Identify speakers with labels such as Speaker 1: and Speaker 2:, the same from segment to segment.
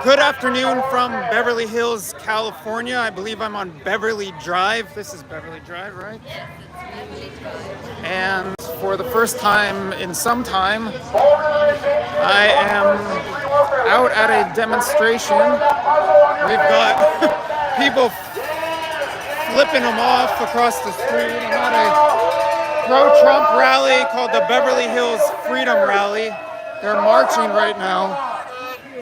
Speaker 1: Good afternoon from Beverly Hills, California. I believe I'm on Beverly Drive. This is Beverly Drive, right?
Speaker 2: Yes, it's Beverly Drive.
Speaker 1: And for the first time in some time, I am out at a demonstration. We've got people flipping them off across the street. I'm at a pro-Trump rally called the Beverly Hills Freedom Rally. They're marching right now.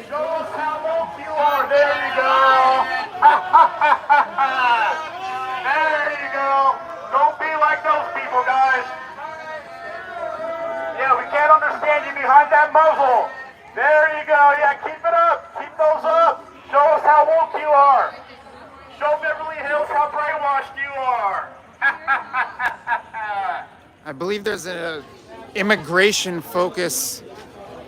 Speaker 3: Show us how woke you are. There you go. There you go. Don't be like those people, guys. Yeah, we can't understand you behind that muzzle. There you go. Yeah, keep it up. Keep those up. Show us how woke you are. Show Beverly Hills how brainwashed you are.
Speaker 1: I believe there's an immigration focus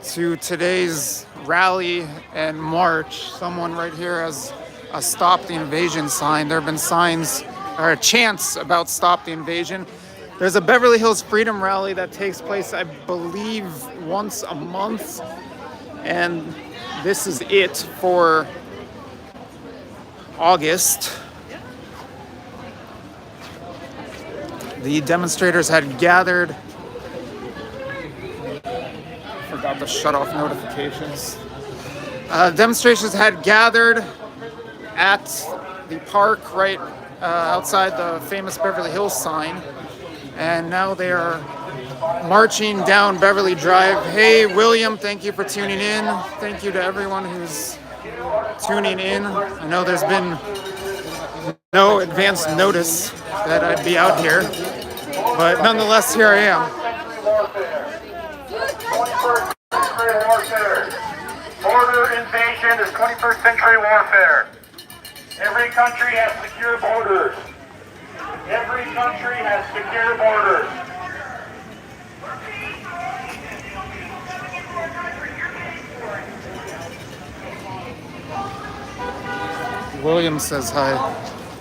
Speaker 1: to today's rally and march. Someone right here has a Stop the Invasion sign. There have been signs or chants about Stop the Invasion. There's a Beverly Hills Freedom Rally that takes place, I believe, once a month. And this is it for August. The demonstrators had gathered. Forgot to shut off notifications. Demonstrations had gathered at the park right outside the famous Beverly Hills sign, and now they are marching down Beverly Drive. Hey, William, thank you for tuning in. Thank you to everyone who's tuning in. I know there's been no advance notice that I'd be out here, but nonetheless, here I am.
Speaker 3: 21st century warfare. Border invasion is 21st century warfare. Every country has secure borders. Every country has secure borders.
Speaker 1: William says hi.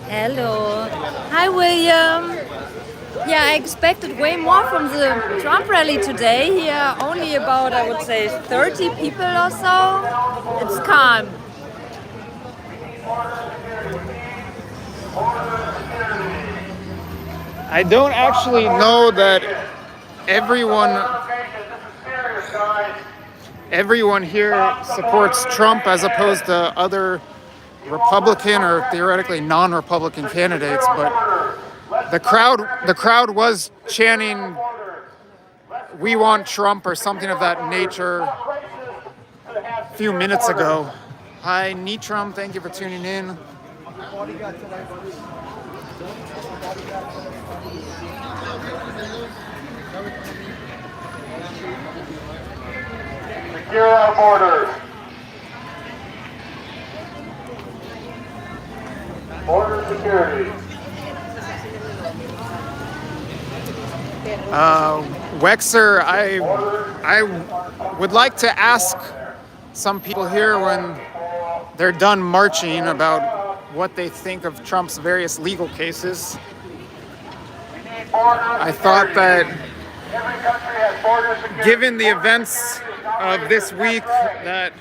Speaker 2: Hello. Hi, William. Yeah, I expected way more from the Trump rally today. Here, only about, I would say, 30 people or so. It's calm.
Speaker 1: I don't actually know that everyone here supports Trump as opposed to other Republican or theoretically non-Republican candidates, but the crowd was chanting "We want Trump" or something of that nature a few minutes ago. Hi, Nitram, thank you for tuning in.
Speaker 3: Secure our borders. Border security.
Speaker 1: Wexer, I would like to ask some people here when they're done marching about what they think of Trump's various legal cases. I thought that given the events of this week that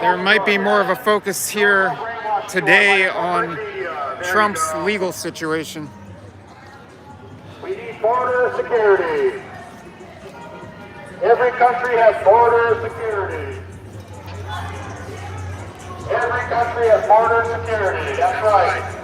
Speaker 1: there might be more of a focus here today on Trump's legal situation.
Speaker 3: We need border security. Every country has border security. Every country has border security. That's right.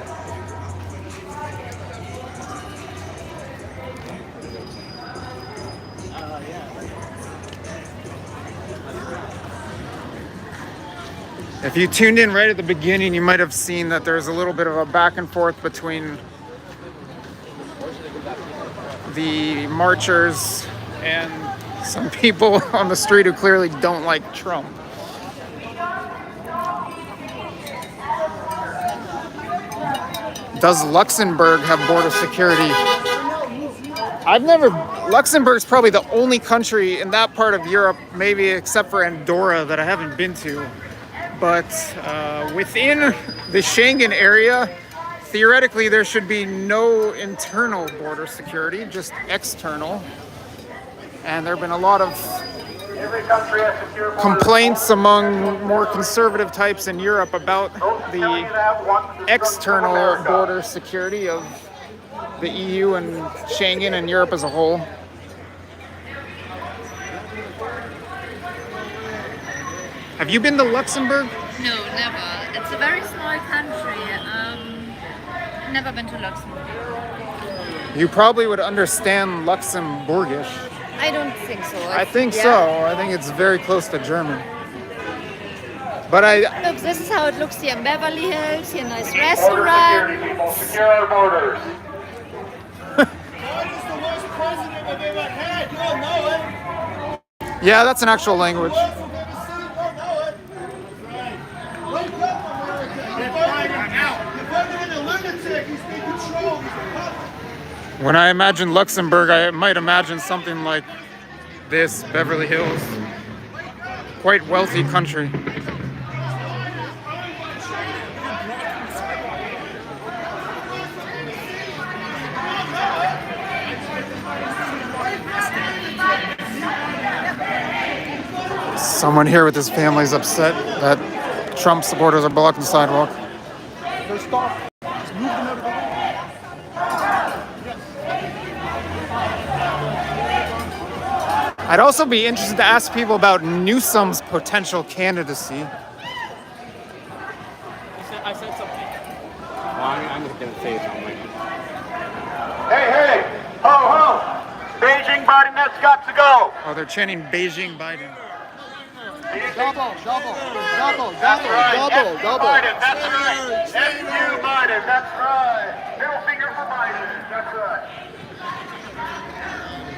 Speaker 1: If you tuned in right at the beginning, you might have seen that there's a little bit of a back and forth between the marchers and some people on the street who clearly don't like Trump. Does Luxembourg have border security? Luxembourg's probably the only country in that part of Europe, maybe except for Andorra, that I haven't been to. But within the Schengen area, theoretically, there should be no internal border security, just external. And there have been a lot of
Speaker 3: Every country has secure borders.
Speaker 1: complaints among more conservative types in Europe about the external border security of the EU and Schengen and Europe as a whole. Have you been to Luxembourg?
Speaker 2: No, never. It's a very small country. Never been to Luxembourg.
Speaker 1: You probably would understand Luxembourgish.
Speaker 2: I don't think so.
Speaker 1: I think so. I think it's very close to German. But
Speaker 2: Look, this is how it looks here in Beverly Hills. Here, nice
Speaker 3: Border security,
Speaker 2: restaurant.
Speaker 3: people. Secure our borders.
Speaker 1: yeah, that's an actual language. When I imagine Luxembourg, I might imagine something like this, Beverly Hills. Quite wealthy country. Someone here with his family is upset that Trump supporters are blocking the sidewalk. I'd also be interested to ask people about Newsom's potential candidacy.
Speaker 4: I said something. Well, I'm just going to say something.
Speaker 3: Hey, hey! Ho, ho! Beijing Biden, that's got to go!
Speaker 1: Oh, they're chanting Beijing Biden.
Speaker 3: Double. That's right. Biden, that's right. F.U. Biden, that's right. Middle finger for Biden, that's right.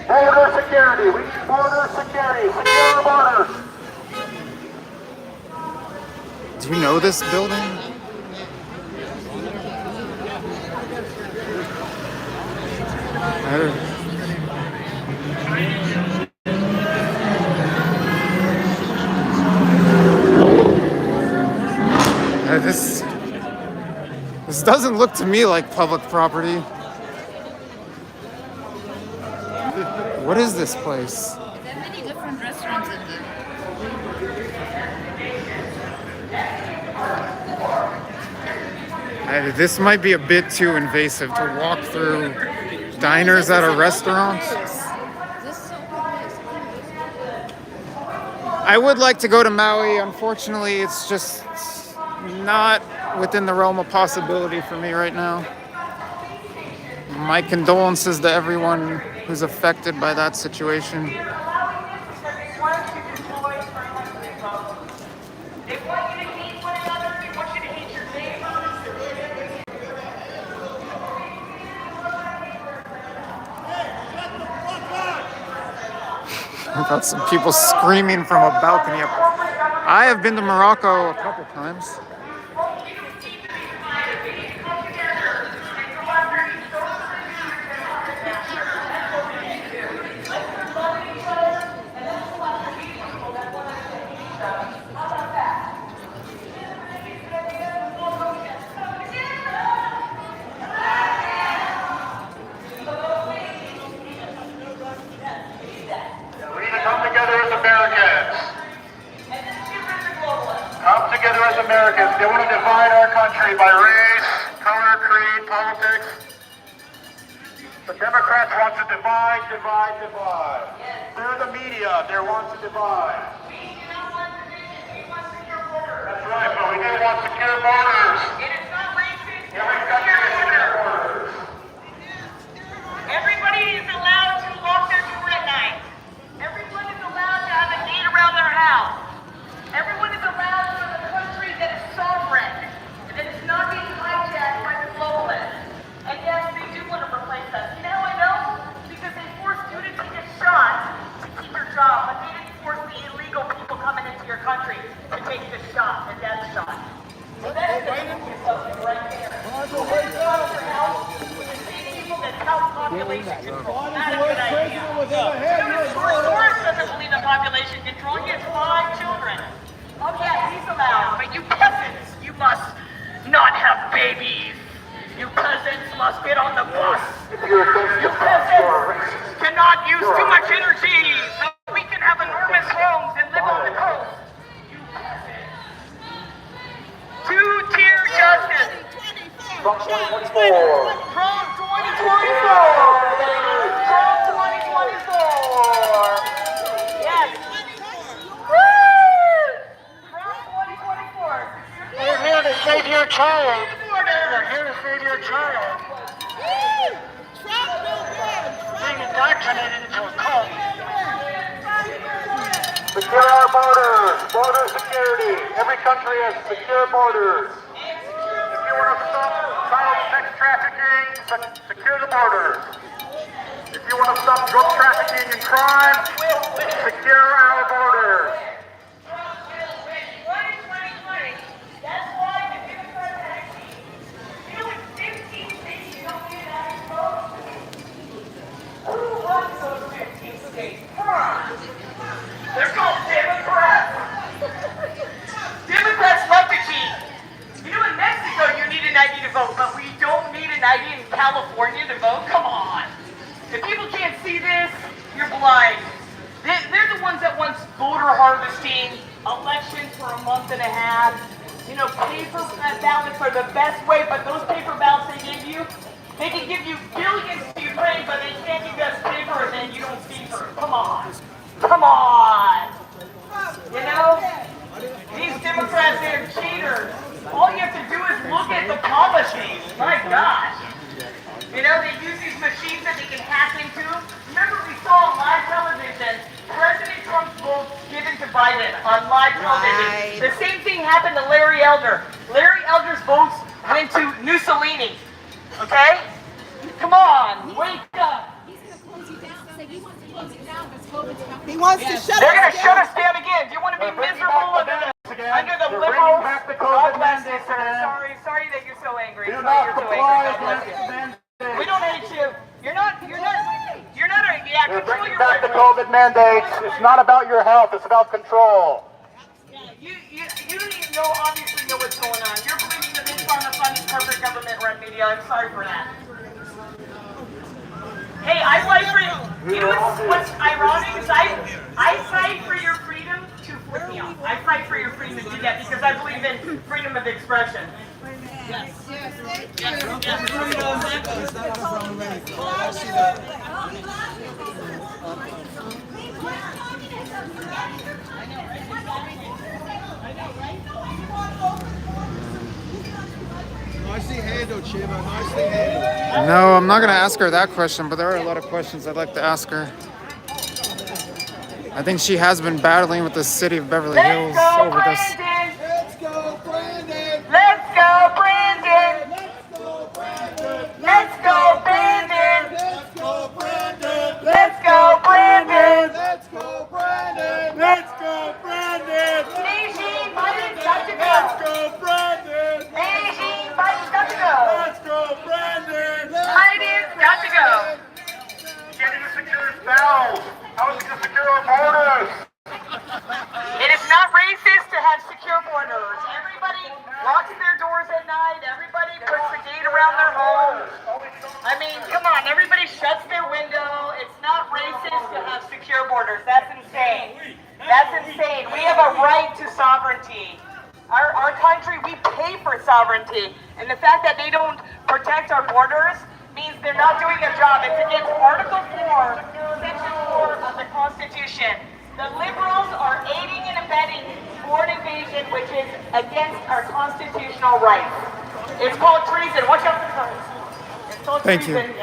Speaker 3: Border security, we need border security. Secure the borders.
Speaker 1: Do you know this building? This doesn't look to me like public property. What is this place?
Speaker 2: There are many different restaurants in there.
Speaker 1: This might be a bit too invasive to walk through diners at a restaurant.
Speaker 2: This is so nice.
Speaker 1: I would like to go to Maui. Unfortunately, it's just not within the realm of possibility for me right now. My condolences to everyone who's affected by that situation. I've got some people screaming from a balcony up. I have been to Morocco a couple times.
Speaker 3: Americans. They want to divide our country by race, color, creed, politics. The Democrats want to divide. They're the media. They want to divide. That's right, but we do want secure borders.
Speaker 5: It is not racist.
Speaker 3: Every country has secure borders.
Speaker 5: Everybody is allowed to lock their door at night. Everyone is allowed to have a gate around their house. Everyone is allowed to live in a country that is sovereign and that is not being hijacked by the globalists. And yes, they do want to replace us. You know how I know? Because they forced you to take a shot to keep your job, but they didn't force the illegal people coming into your country to take the shot, the death shot. So that is something right there. So when you out of your house, the same people that tout population control. Not a good idea. Soros doesn't believe in population control. He has 5 children. Oh yeah, he's allowed. But you peasants, you must not have babies. You peasants must get on the bus. You peasants cannot use too much energy so we can have enormous homes.
Speaker 3: Trump 2024. Trump 2024, baby. Trump 2024. Yes. Woo! Trump 2024. They're here to save your child. They're here to save your child. Being indoctrinated into a cult. Secure our borders. Border security. Every country has secure borders. If you want to stop child sex trafficking, secure the borders. If you want to stop drug trafficking and crime, secure our borders.
Speaker 5: That's why the Democrats actually, you know, in 15 states you don't need an average vote. Who wants those 15 states? Come on. They're called Democrats. Democrats love to cheat. You know, in Mexico you need an ID to vote, but we don't need an ID in California to vote? Come on. If people can't see this, you're blind. They're the ones that want voter harvesting, elections for a month and a half. You know, paper ballots are the best way, but those paper ballots they give you, they can give you billions to Ukraine, but they can't give us paper and then you don't see through. Come on. Come on. You know, these Democrats, they're cheaters. All you have to do is look at the policies. My gosh. You know, they use these machines that they can hack into. Remember, we saw on live television, President Trump's vote given to Biden on live television. The same thing happened to Larry Elder. Larry Elder's votes went to Mussolini. Okay? Come on, wake up.
Speaker 6: He wants to shut
Speaker 5: They're going
Speaker 6: us
Speaker 5: to shut
Speaker 6: down.
Speaker 5: us down again. Do you want to be miserable under the liberals? God bless you. Sorry that you're so angry.
Speaker 3: Do
Speaker 5: Sorry
Speaker 3: not
Speaker 5: you're so
Speaker 3: comply
Speaker 5: angry. God bless
Speaker 3: against
Speaker 5: you.
Speaker 3: mandates.
Speaker 5: We don't hate you. You're not a, yeah,
Speaker 3: They're
Speaker 5: control
Speaker 3: bringing
Speaker 5: your
Speaker 3: back the
Speaker 5: language.
Speaker 3: COVID mandates. It's not about your health. It's about control.
Speaker 5: You don't even know, obviously know what's going on. You're believing the big pharma funding corporate government-run media. I'm sorry for that. Hey, I fight for you. You know what's ironic is I fight for your freedom to flip me off. I fight for your freedom to do that because I believe in freedom of expression.
Speaker 6: Nicely handled, Shiva. Nicely handled.
Speaker 1: No, I'm not going to ask her that question, but there are a lot of questions I'd like to ask her. I think she has been battling with the city of Beverly Hills
Speaker 5: Let's go,
Speaker 1: over this.
Speaker 5: Brandon!
Speaker 6: Let's go, Brandon.
Speaker 5: Let's go, Brandon!
Speaker 6: Let's go, Brandon.
Speaker 5: Let's go, Brandon!
Speaker 6: Let's go, Brandon.
Speaker 5: Let's go, Brandon!
Speaker 6: Let's go, Brandon. Let's go, Brandon.
Speaker 5: Beijing, Biden's got to
Speaker 6: Let's
Speaker 5: go!
Speaker 6: go, Brandon.
Speaker 5: Beijing, Biden's got to go!
Speaker 6: Let's go, Brandon.
Speaker 5: Biden's got to go!
Speaker 3: Get to secure his bowels. How is he going to secure our borders?
Speaker 5: It is not racist to have secure borders. Everybody locks their doors at night. Everybody puts the gate around their home. I mean, come on. Everybody shuts their window. It's not racist to have secure borders. That's insane. That's insane. We have a right to sovereignty. Our country, we pay for sovereignty. And the fact that they don't protect our borders means they're not doing their job. It's against Article 4, Section 4 of the Constitution. The liberals are aiding and abetting foreign invasion, which is against our constitutional rights. It's called treason. Watch out for the guns. It's called
Speaker 1: Thank you.
Speaker 5: treason.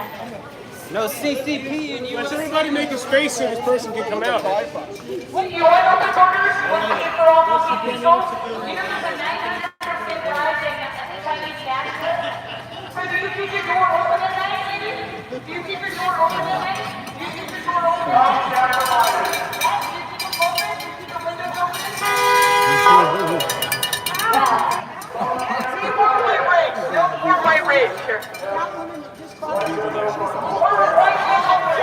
Speaker 4: No CCP in you.
Speaker 7: Let's everybody make a space so this person can come out.
Speaker 5: What, you want open borders? You want to pay for all those people? You know there's a 99% rise in Chinese nationalism? So do you keep your door open at night, lady? Do you keep your door open at night? Do you keep your door open at night? Yeah, do you keep them open? Do you keep your windows open? No more white rage. No more white rage here.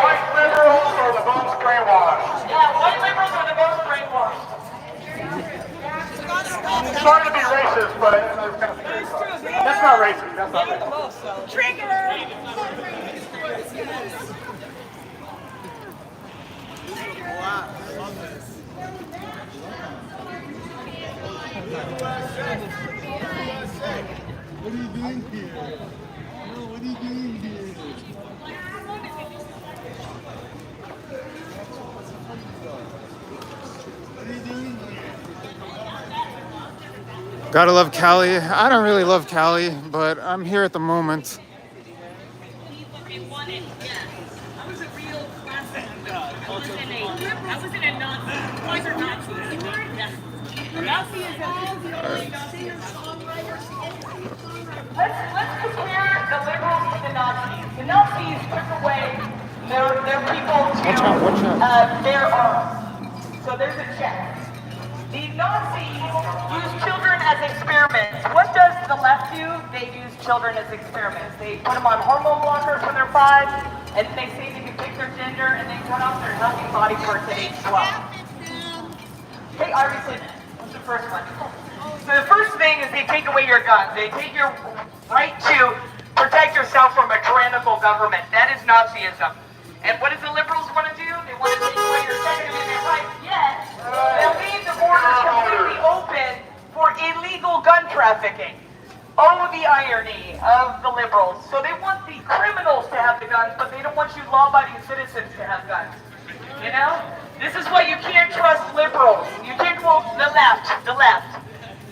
Speaker 3: White liberals are the most brainwashed.
Speaker 5: Yeah, white liberals are the most brainwashed.
Speaker 3: Sorry to be racist, but that's not racist. That's not racist.
Speaker 6: What are you doing here? No, what are you doing here? What are you doing here?
Speaker 1: Gotta love Cali. I don't really love Cali, but I'm here at the moment.
Speaker 5: I was a real classic. I was in a Nazi. Boys are Nazis. Let's compare the liberals to the Nazis. The Nazis took away their people to their arms. So there's a check. The Nazis use children as experiments. What does the left do? They use children as experiments. They put them on hormone blockers when they're 5, and then they say they can pick their gender, and they cut off their healthy body parts at age 12. Okay, obviously, what's the first one? So the first thing is they take away your guns. They take your right to protect yourself from a tyrannical government. That is Nazism. And what does the liberals want to do? They want to take away your Second Amendment rights. Yet, they'll leave the borders completely open for illegal gun trafficking. Oh, the irony of the liberals. So they want the criminals to have the guns, but they don't want you law-abiding citizens to have guns. You know? This is why you can't trust liberals. You can't go the left.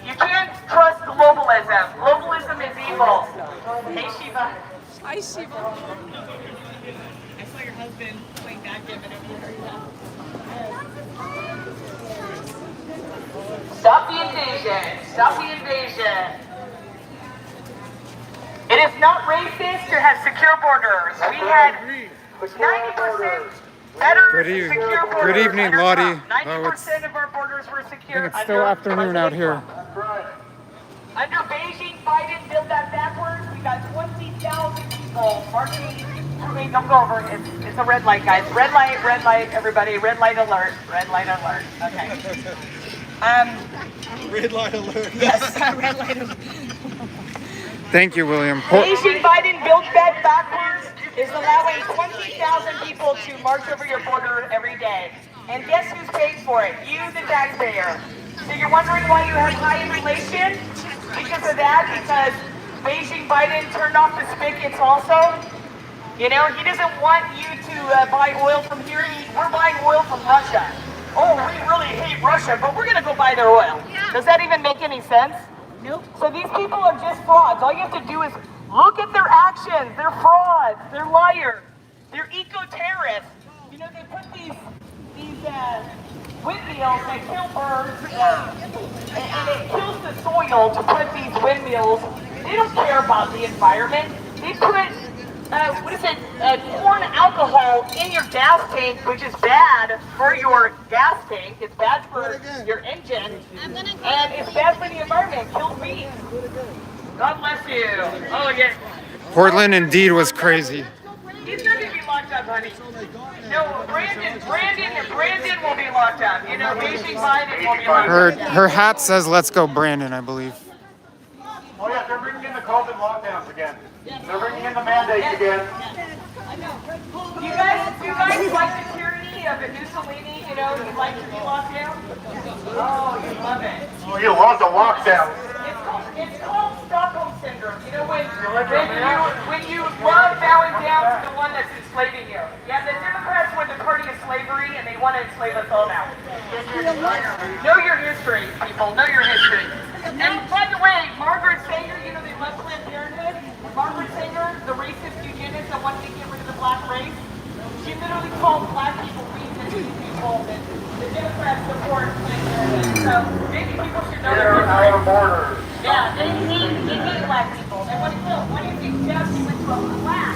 Speaker 5: You can't trust globalism. Globalism is evil. Hey, Shiva.
Speaker 2: Hi, Shiva.
Speaker 5: I saw your husband playing backgammon over here. Stop the invasion. Stop the invasion. It is not racist to have secure borders. We had 90% better secure borders.
Speaker 1: Good evening,
Speaker 5: under
Speaker 1: Lottie.
Speaker 5: Trump. 90% of our borders were secure.
Speaker 1: I think it's still afternoon out here.
Speaker 5: Under Beijing, Biden built that backwards. We got 20,000 people marching. Wait, don't go over. It's a red light, guys. Red light, everybody. Red light alert. Red light alert. Okay.
Speaker 6: Red light alert.
Speaker 5: Yes, red light alert.
Speaker 1: Thank you, William.
Speaker 5: Beijing, Biden built that backwards is allowing 20,000 people to march over your border every day. And guess who's paying for it? You, the taxpayer. So you're wondering why you have high inflation? Because of that? Because Beijing, Biden turned off the spigots also? You know, he doesn't want you to buy oil from here. We're buying oil from Russia. Oh, we really hate Russia, but we're going to go buy their oil. Does that even make any sense? Nope. So these people are just frauds. All you have to do is look at their actions. They're frauds. They're liars. They're eco-terrorists. You know, they put these windmills that kill birds, and it kills the soil to put these windmills. They don't care about the environment. They put corn alcohol in your gas tank, which is bad for your gas tank. It's bad for your engine, and it's bad for the environment. It kills bees. God bless you. Oh, yeah.
Speaker 1: Portland indeed was crazy.
Speaker 5: He's not going to be locked up, honey. No, Brandon will be locked up. You know, Beijing Biden will be locked up.
Speaker 1: Her hat says "Let's go, Brandon," I believe.
Speaker 3: Oh yeah, they're bringing in the COVID lockdowns again. They're bringing in the mandates again.
Speaker 5: You guys like the tyranny of a Mussolini, you know, you like to be locked down? Oh, you love it.
Speaker 3: Oh, you love the lockdown.
Speaker 5: It's called Stockholm Syndrome. You know, when you love bowing down to the one that's enslaving you. Yeah, the Democrats were the party of slavery, and they want to enslave us all now. Know your history, people. Know your history. And by the way, Margaret Sanger, you know, they love Planned Parenthood. Margaret Sanger, the racist eugenist that wanted to get rid of the black race, she literally called black people racist people, and the Democrats support Planned Parenthood. So maybe people should know their history.
Speaker 3: Our borders.
Speaker 5: Yeah, they hate black people. They want to kill. Why do you think Jeff went to a black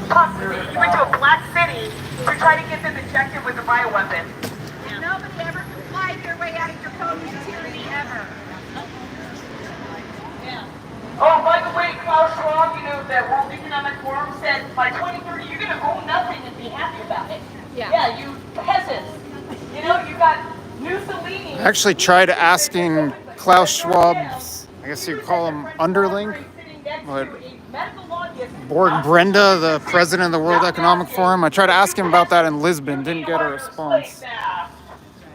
Speaker 5: custody? He went to a black city to try to get them injected with a bioweapon.
Speaker 8: Nobody ever complied their way out of draconian tyranny ever.
Speaker 5: Oh, by the way, Klaus Schwab, you know, the World Economic Forum said by 2030 you're going to own nothing and be happy about it. Yeah, you peasants. You know, you got Mussolini.
Speaker 1: I actually tried asking Klaus Schwab's, I guess you'd call him underling, but Borg Brenda, the president of the World Economic Forum. I tried to ask him about that in Lisbon, didn't get a response.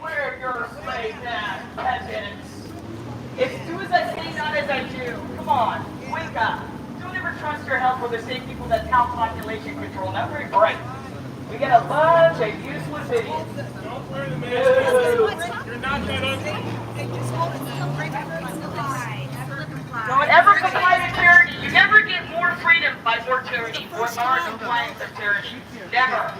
Speaker 5: We're your slave now, peasants. It's as I say, not as I do. Come on, wake up. Don't ever trust your health with the same people that tout population control. Not very bright. We got a bunch of useless idiots.
Speaker 7: Don't wear the mask. You're not that ugly.
Speaker 5: Don't ever comply to tyranny. You never get more freedom by more tyranny, or more compliance of tyranny. Never.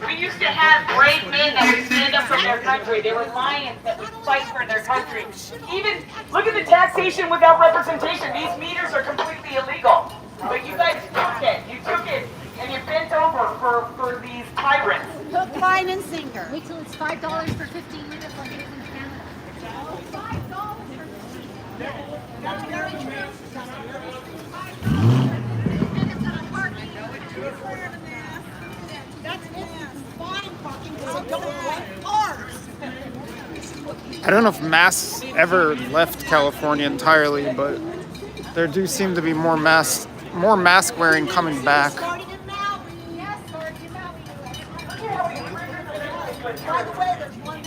Speaker 5: We used to have brave men that would stand up for their country. They were lions that would fight for their country. Even, look at the taxation without representation. These meters are completely illegal. But you guys took it. You took it and you bent over for these tyrants.
Speaker 8: Hook, line, and sinker.
Speaker 9: Wait till it's $5 for 15 minutes like it is in Canada.
Speaker 8: $5 for 15 minutes. That's very true. That's fine fucking because I don't like cars.
Speaker 1: I don't know if masks ever left California entirely, but there do seem to be more mask wearing coming back.
Speaker 8: Started in Maui. Yes, started in Maui. By the way, there's one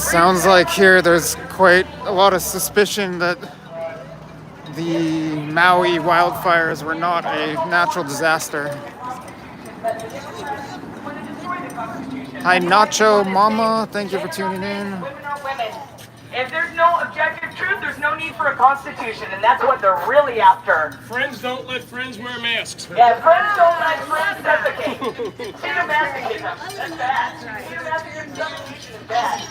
Speaker 1: Sounds like here there's quite a lot of suspicion that the Maui wildfires were not a natural disaster. Hi Nacho Mama, thank you for tuning in.
Speaker 5: Women are women. If there's no objective truth, there's no need for a constitution, and that's what they're really after.
Speaker 7: Friends don't let friends wear masks.
Speaker 5: Yeah, friends don't let friends suffocate. Sadomasochism, that's bad. Sadomasochism is bad.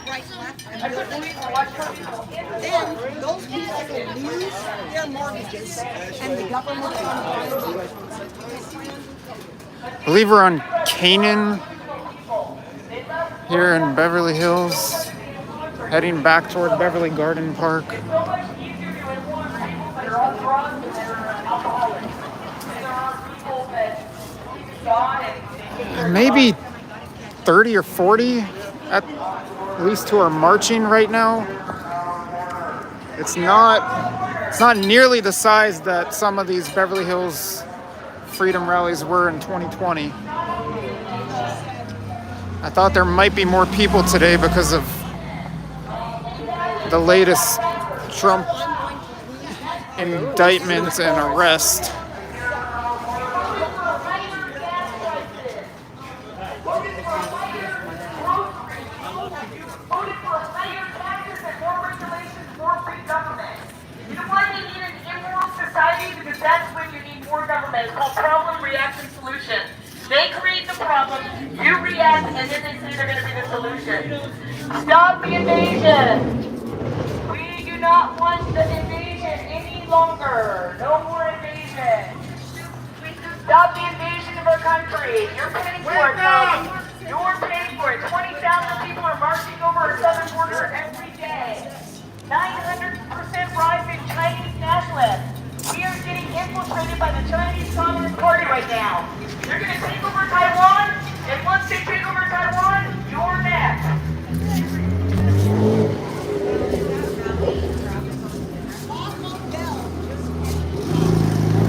Speaker 5: I couldn't believe I watched people.
Speaker 8: Then those people will lose their mortgages and the government will
Speaker 1: I believe we're on Canaan here in Beverly Hills, heading back toward Beverly Garden Park.
Speaker 5: So much easier to inform people that are on drugs and that are alcoholics. And there are people that God and
Speaker 1: Maybe 30 or 40 at least who are marching right now. It's not nearly the size that some of these Beverly Hills freedom rallies were in 2020. I thought there might be more people today because of the latest Trump indictments and arrest.
Speaker 5: Because that's when you need more government. It's called problem, reaction, solution. They create the problem, you react, and then they say they're going to be the solution. Stop the invasion. We do not want the invasion any longer. No more invasion. Stop the invasion of our country. You're paying for it, folks. You're paying for it. 20,000 people are marching over our southern border every day. 900% rise in Chinese nationalists. We are getting infiltrated by the Chinese Communist Party right now. They're going to take over Taiwan, and once they take over Taiwan, you're next.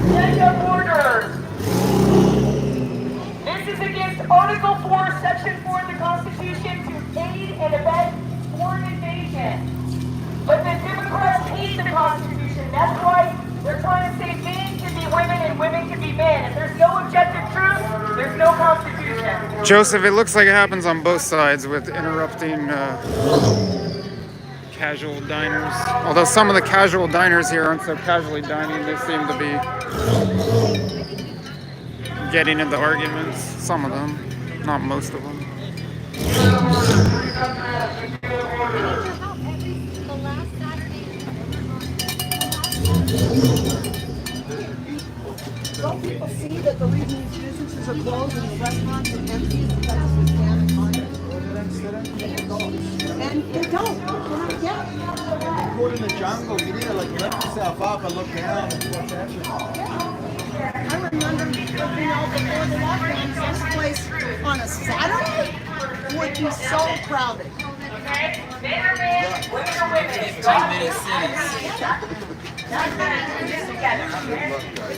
Speaker 5: Check the borders. This is against Article 4, Section 4 of the Constitution to aid and abet foreign invasion. But the Democrats hate the Constitution. That's why they're trying to say men can be women and women can be men. If there's no objective truth, there's no Constitution.
Speaker 1: Joseph, it looks like it happens on both sides with interrupting casual diners. Although some of the casual diners here aren't so casually dining, they seem to be getting into arguments. Some of them, not most of them.
Speaker 8: Don't people see that the reason these businesses are closed and the restaurants are empty is because of the damn economy? And they don't. Yeah.
Speaker 6: Caught in the jungle, you need to like lift yourself up and look down and watch action.
Speaker 8: I remember, before the lockdowns, this place on a Saturday would be so crowded.
Speaker 5: Okay? Men are men, women are women.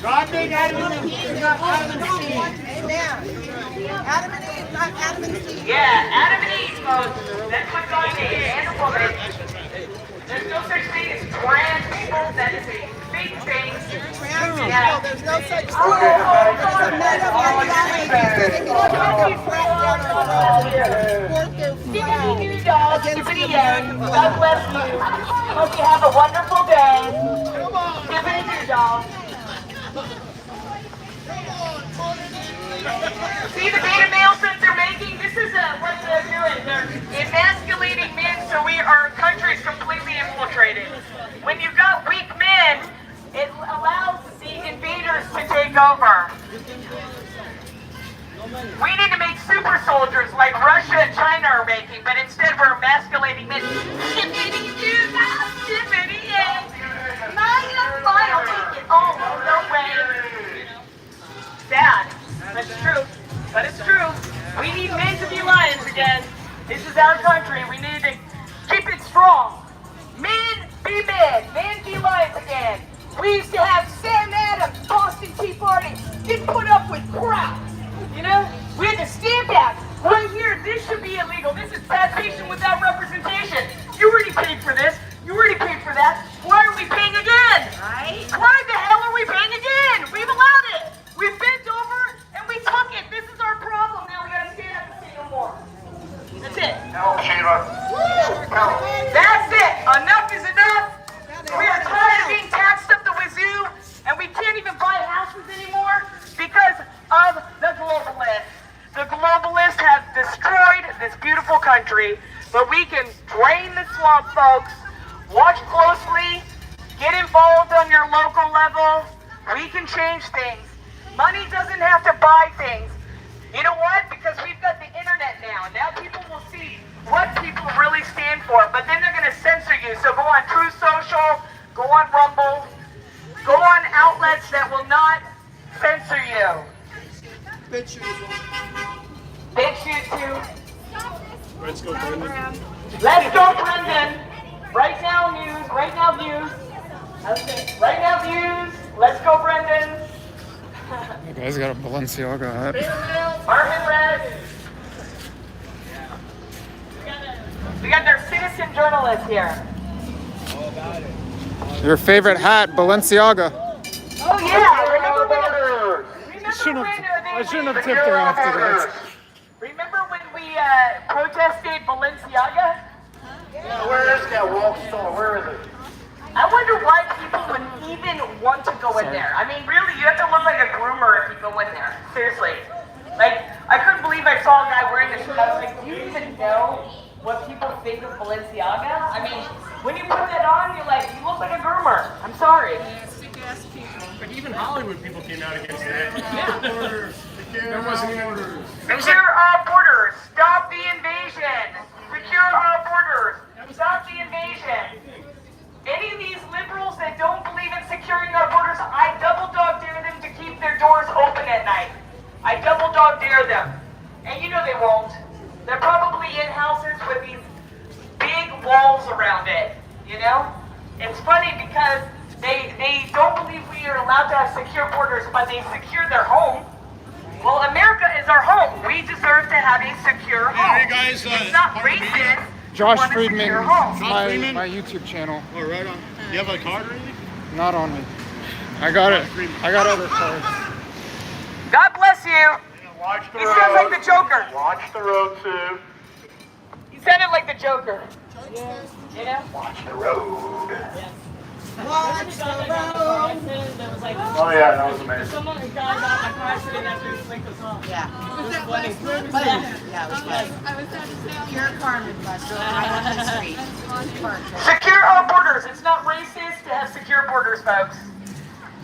Speaker 7: God made Adam and Eve, not Adam and Steve.
Speaker 8: Adam and Eve, not Adam and Steve.
Speaker 5: Yeah, Adam and Eve, folks. That's what God made, man and woman. There's no such thing as trans people. That is a big thing.
Speaker 8: Trans people,
Speaker 5: Yeah.
Speaker 8: there's no such thing.
Speaker 5: Oh,
Speaker 8: It's a made up ideology. They can crack down our throats and support their flag
Speaker 5: New dog,
Speaker 8: against the
Speaker 5: Tiffany
Speaker 8: American
Speaker 5: God
Speaker 8: flag.
Speaker 5: bless you. Hope you have a wonderful day. Tiffany new dog. See the beta males that they're making? This is what they're doing. They're emasculating men, so our country's completely infiltrated. When you've got weak men, it allows the invaders to take over. We need to make super soldiers like Russia and China are making, but instead we're emasculating men. Shippity doo dah, shippity yeah. I'll take it. Oh, no way. Sad. That's true. But it's true. We need men to be lions again. This is our country. We need to keep it strong. Men be men. Men be lions again. We used to have Sam Adams, Boston Tea Party, get put up with crap. You know? We had to stamp act. Right here, this should be illegal. This is taxation without representation. You already paid for this. You already paid for that. Why are we paying again? Right? Why the hell are we paying again? We've allowed it. We bent over and we took it. This is our problem. Now we gotta stand up and say no more. That's it.
Speaker 3: No, Sheila.
Speaker 5: That's it. Enough is enough. We are tired of being taxed up the wazoo, and we can't even buy houses anymore because of the globalists. The globalists have destroyed this beautiful country, but we can drain the swamp, folks. Watch closely. Get involved on your local level. We can change things. Money doesn't have to buy things. You know what? Because we've got the internet now. Now people will see what people really stand for, but then they're going to censor you. So go on True Social, go on Rumble, go on outlets that will not censor you. BitChute too.
Speaker 7: Let's go, Brendan.
Speaker 5: Let's go, Brendan. Right now news, right now views. Okay. Right now views. Let's go, Brendan.
Speaker 1: The guy's got a Balenciaga hat.
Speaker 5: Marvin Red. We got their citizen journalists here.
Speaker 1: Your favorite hat, Balenciaga.
Speaker 5: Oh yeah, remember
Speaker 1: I shouldn't have tipped her after that.
Speaker 5: Remember when we protested Balenciaga?
Speaker 3: Yeah, where is that Wall store? Where is it?
Speaker 5: I wonder why people would even want to go in there. I mean, really, you have to look like a groomer if you go in there. Seriously. Like, I couldn't believe I saw a guy wearing this shirt. I was like, do you even know what people think of Balenciaga? I mean, when you put that on, you're like, you look like a groomer. I'm sorry.
Speaker 7: But even Hollywood people came out against that. There wasn't even.
Speaker 5: Secure our borders. Stop the invasion. Secure our borders. Stop the invasion. Any of these liberals that don't believe in securing our borders, I double dog dare them to keep their doors open at night. I double dog dare them. And you know they won't. They're probably in houses with these big walls around it, you know? It's funny because they don't believe we are allowed to have secure borders, but they secure their home. Well, America is our home. We deserve to have a secure home.
Speaker 7: Hey guys,
Speaker 5: it's not racist.
Speaker 1: Josh
Speaker 5: to want a
Speaker 1: Friedman,
Speaker 5: secure home.
Speaker 1: my YouTube channel.
Speaker 7: Oh, right on. You have a card or anything?
Speaker 1: Not on me. I got it. I got other cards.
Speaker 5: God bless you.
Speaker 3: Watch the
Speaker 5: He
Speaker 3: road.
Speaker 5: sounds like the Joker.
Speaker 3: Watch the road, Sue.
Speaker 5: He sounded like the Joker. You know?
Speaker 3: Watch the road.
Speaker 8: Watch the road.
Speaker 3: Oh yeah, that was amazing.
Speaker 5: Someone who died on my car accident after he licked us off.
Speaker 8: Yeah. Was that last word? Yeah, it was funny. Pure Carmen, Buster. Right on the street.
Speaker 5: Secure our borders. It's not racist to have secure borders, folks.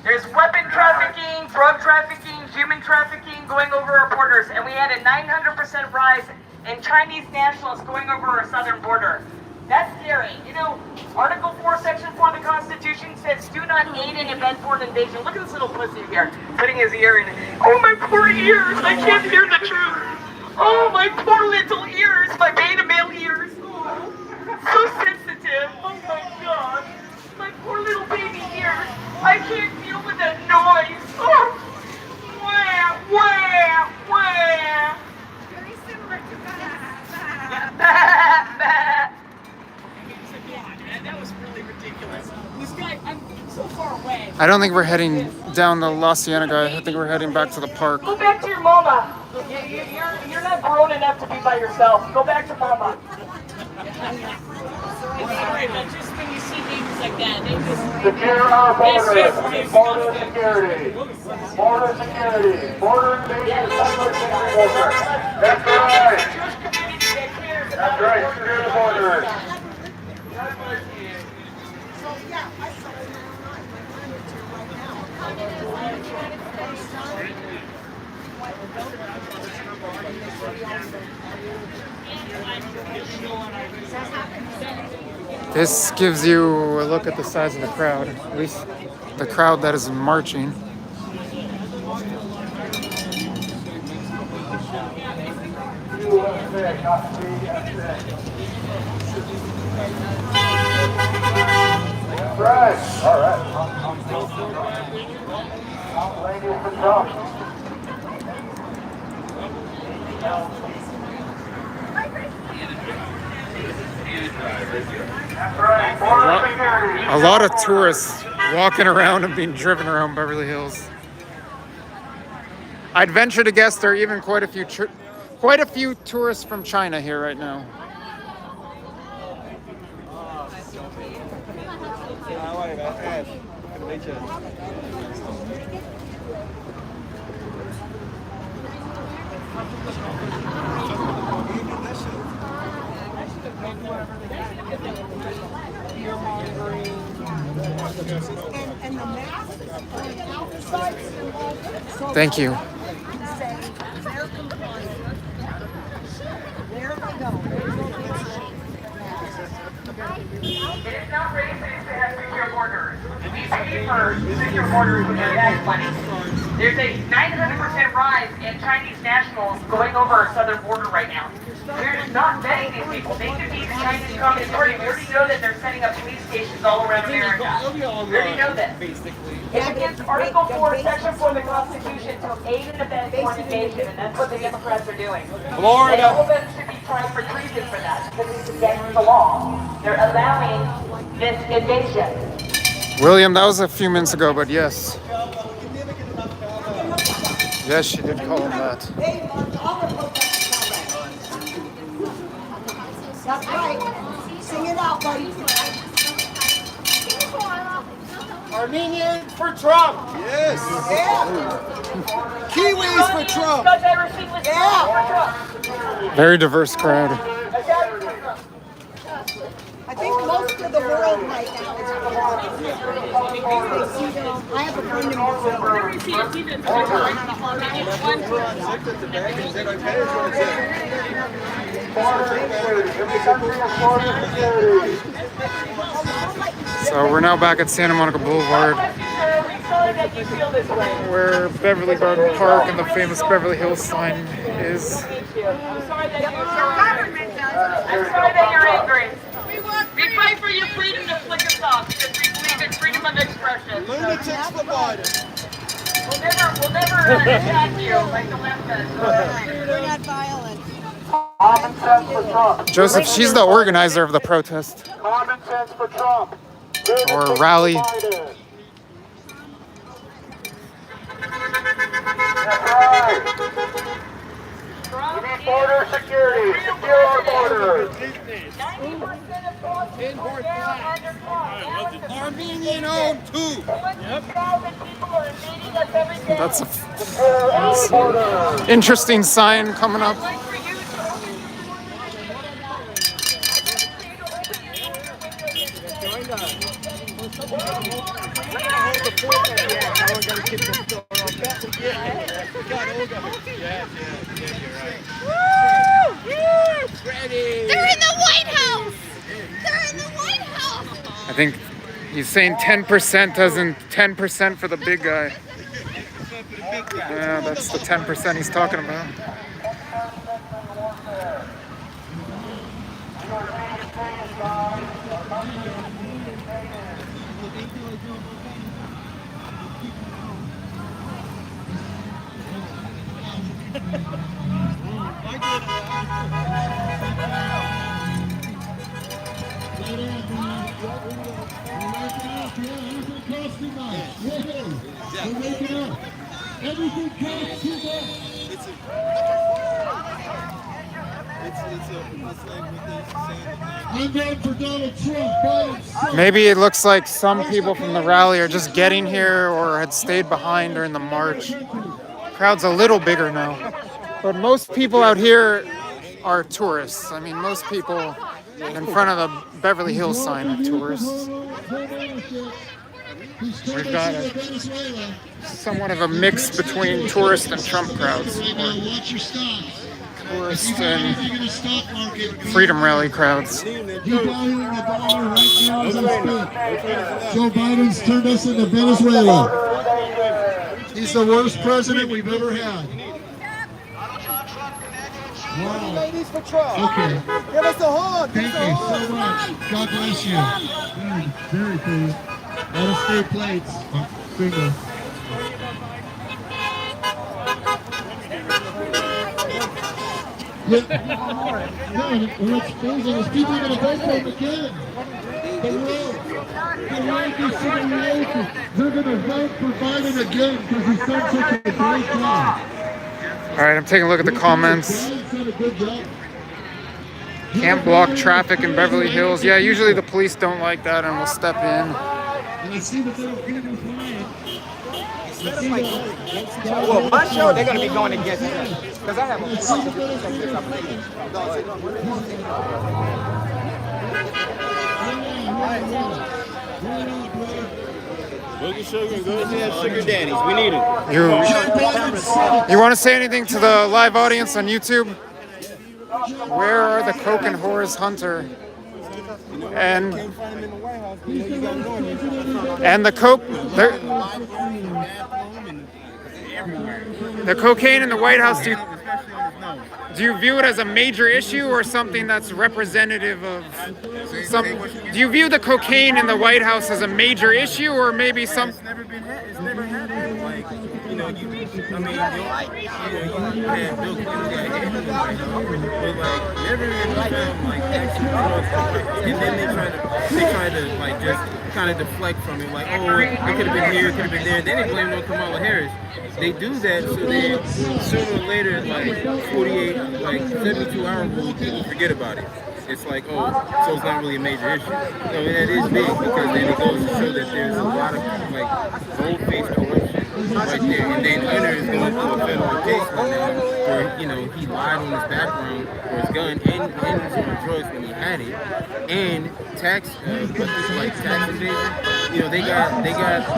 Speaker 5: There's weapon trafficking, drug trafficking, human trafficking going over our borders, and we had a 900% rise in Chinese nationalists going over our southern border. That's scary. You know, Article 4, Section 4 of the Constitution says, do not aid and abet foreign invasion. Look at this little pussy here, putting his ear in. Oh, my poor ears. I can't hear the truth. Oh, my poor little ears, my beta male ears. Oh, so sensitive. Oh, my
Speaker 1: I don't think we're heading down the La Cienega. I think we're heading back to the park.
Speaker 5: Go back to your mama. You're not grown enough to be by yourself. Go back to mama.
Speaker 10: Just when you see things like that, they just
Speaker 3: Secure our borders. Border security. Border security. Border invasion. That's right. That's right. Secure the borders.
Speaker 1: This gives you a look at the size of the crowd, at least the crowd that is marching.
Speaker 3: Right. All right. Ladies and gentlemen. That's right. Border security.
Speaker 1: A lot of tourists walking around and being driven around Beverly Hills. I'd venture to guess there are even quite a few tourists from China here right now.
Speaker 8: And the mask on the outside symbol.
Speaker 1: Thank you.
Speaker 8: They're compliant. There they go.
Speaker 5: It is not racist to have secure borders. We pay for secure borders with our tax money. There's a 900% rise in Chinese nationals going over our southern border right now. We're just not vetting these people. They could be the Chinese Communist Party. We already know that they're setting up police stations all around America. We already know this. It's against Article 4, Section 4 of the Constitution to aid and abet foreign invasion, and that's what the Democrats are doing.
Speaker 10: Florida.
Speaker 5: And all of them should be tried for treason for that, because it's against the law. They're allowing this invasion.
Speaker 1: William, that was a few minutes ago, but yes. Yes, she did call him that.
Speaker 8: That's right. Sing it out, buddy.
Speaker 7: Armenians for Trump.
Speaker 6: Yes.
Speaker 8: Yeah.
Speaker 6: Kiwis for Trump.
Speaker 5: Got that receipt with
Speaker 8: Yeah.
Speaker 1: Very diverse crowd.
Speaker 8: I think most of the world right now is for Trump. I have a friend in Brazil.
Speaker 1: So we're now back at Santa Monica Boulevard, where Beverly Garden Park and the famous Beverly Hills sign is.
Speaker 5: I'm sorry that you're angry. We fight for your freedom to flick us off because we believe in freedom of expression.
Speaker 6: Lunatics for Biden.
Speaker 5: We'll never attack you like the left does.
Speaker 8: We're not violent.
Speaker 3: Common sense for Trump.
Speaker 1: Joseph, she's the organizer of the protest
Speaker 3: Common sense for Trump.
Speaker 1: or rally.
Speaker 3: Biden. That's right. We need border security. Secure our borders.
Speaker 5: 90% of Boston now under Trump.
Speaker 6: Armenian owned too.
Speaker 5: 1,000 people are invading us every day.
Speaker 1: That's
Speaker 3: Secure our borders.
Speaker 1: an interesting sign coming up.
Speaker 9: They're in the White House! They're in the White House!
Speaker 1: I think he's saying 10% as in 10% for the big guy. Yeah, that's the 10% he's talking about.
Speaker 11: Yeah. Everything comes to the. I'm voting for Donald Trump. Biden.
Speaker 1: Maybe it looks like some people from the rally are just getting here or had stayed behind during the march. Crowd's a little bigger now. But most people out here are tourists. I mean, most people in front of the Beverly Hills sign are tourists. We've got somewhat of a mix between tourist and Trump crowds. Tourist and Freedom Rally crowds.
Speaker 11: Devaluing the dollar right now as I speak. Joe Biden's turned us into Venezuela. He's the worst president we've ever had. Wow.
Speaker 6: Ladies for Trump.
Speaker 11: Okay.
Speaker 6: Give us a hug.
Speaker 11: Thank you so much. God bless you. Very cool. Let us stay plates. Bingo. Yeah. No, we're exposing us. People are going to vote for him again. The world is humiliation. They're going to vote for Biden again because he's done such a great job.
Speaker 1: All right, I'm taking a look at the comments. Can't block traffic in Beverly Hills. Yeah, usually the police don't like that and will step in.
Speaker 11: And I see that they're going to be flying.
Speaker 4: Well, my show, they're going to be going against it. Because I have a Sugar daddies, we need it.
Speaker 1: You want to say anything to the live audience on YouTube? Where are the coke and whores Hunter? And the coke, the cocaine in the White House. Do you view it as a major issue or something that's representative of some? Do you view the cocaine in the White House as a major issue or maybe some?
Speaker 12: It's never happened. Like, you know, you had Bill Clinton got hit in the White House, but like never really found like actual, and then they try to like just kind of deflect from it, like, oh, it could have been here, it could have been there. Then they blame it on Kamala Harris. They do that so then sooner or later, like 48, like 72-hour rule, people forget about it. It's like, oh, so it's not really a major issue. So that is big because then it goes to show that there's a lot of like bold-faced corruption right there. And then Hunter is going through a federal case right now where, you know, he lied on his background for his gun and his own drugs when he had it. And tax evasion. You know, they got Western Flanks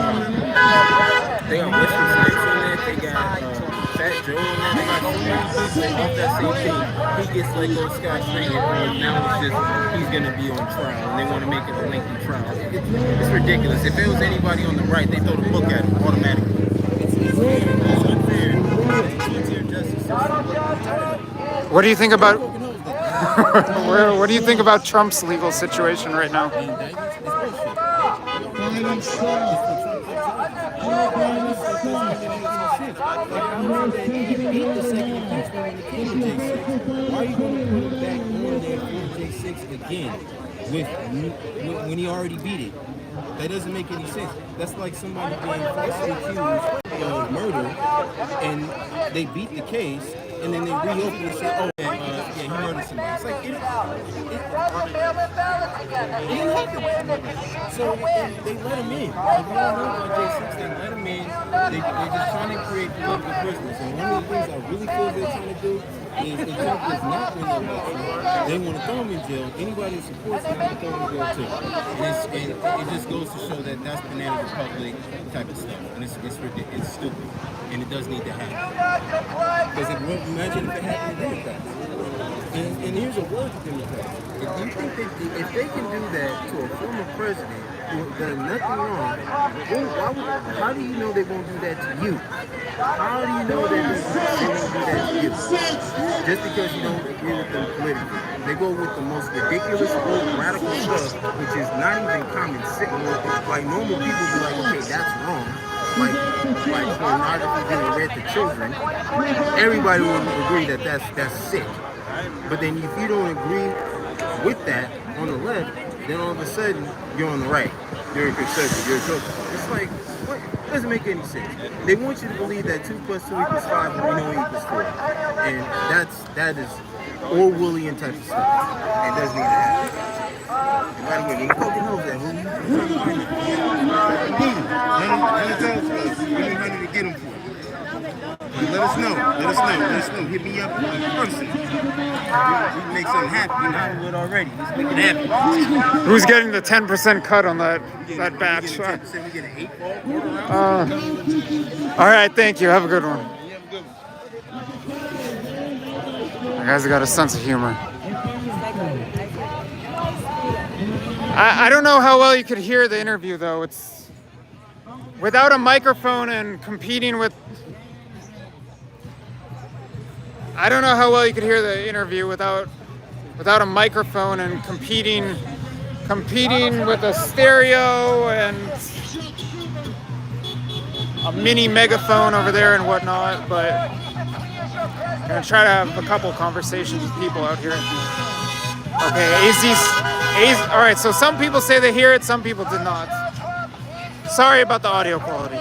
Speaker 12: on that. They got Fat Joe on that. They got so many people off that same thing. He gets like go scot-free, and now it's just he's gonna be on trial, and they want to make it a lengthy trial. It's ridiculous. If it was anybody on the right, they throw the book at him automatically. It's unfair. Two-tier justice.
Speaker 1: What do you think about? What do you think about Trump's legal situation right now?
Speaker 12: Why are you going to put it back on there for J6 again when he already beat it? That doesn't make any sense. That's like somebody being falsely accused of murder, and they beat the case, and then they reopen and say, oh, yeah, he murdered somebody. It's like, it so they let him in. If you don't know about J6, they let him in. They're just trying to create political prisoners. And one of the things I really feel they're trying to do is if Trump does not win the election, they want to throw him in jail. Anybody who supports him, they throw him in jail too. And it just goes to show that that's Banana Republic type of stuff. And it's ridiculous. It's stupid. And it does need to happen. Because imagine if it happened to Democrats. And here's a word to Democrats. If you think if they can do that to a former president who done nothing wrong, how do you know they won't do that to you? How do you know they won't do that to you? Just because you don't agree with them politically. They go with the most ridiculous, old, radical stuff, which is not even common sense. Like normal people be like, okay, that's wrong. Like pornography being read to children, everybody will agree that that's sick. But then if you don't agree with that on the left, then all of a sudden you're on the right. You're a conservative. You're a socialist. It's like, what? doesn't make any sense. They want you to believe that 2 + 2 = 5 when we know it equals 4. And that is Orwellian type of stuff. And doesn't even happen. By the way, when you poke your nose at who you to get him for. Let us know. Hit me up in person. We can make something happen. You know, we would already. Let's make it happen.
Speaker 1: Who's getting the 10% cut on that batch?
Speaker 12: We get an 8 ball.
Speaker 1: All right, thank you. Have a good one. You guys have got a sense of humor. I don't know how well you could hear the interview, though. It's without a microphone and competing with... I don't know how well you could hear the interview without a microphone and competing with a stereo and a mini megaphone over there and whatnot, but I'm gonna try to have a couple conversations with people out here. Okay, all right, so some people say they hear it, some people did not. Sorry about the audio quality.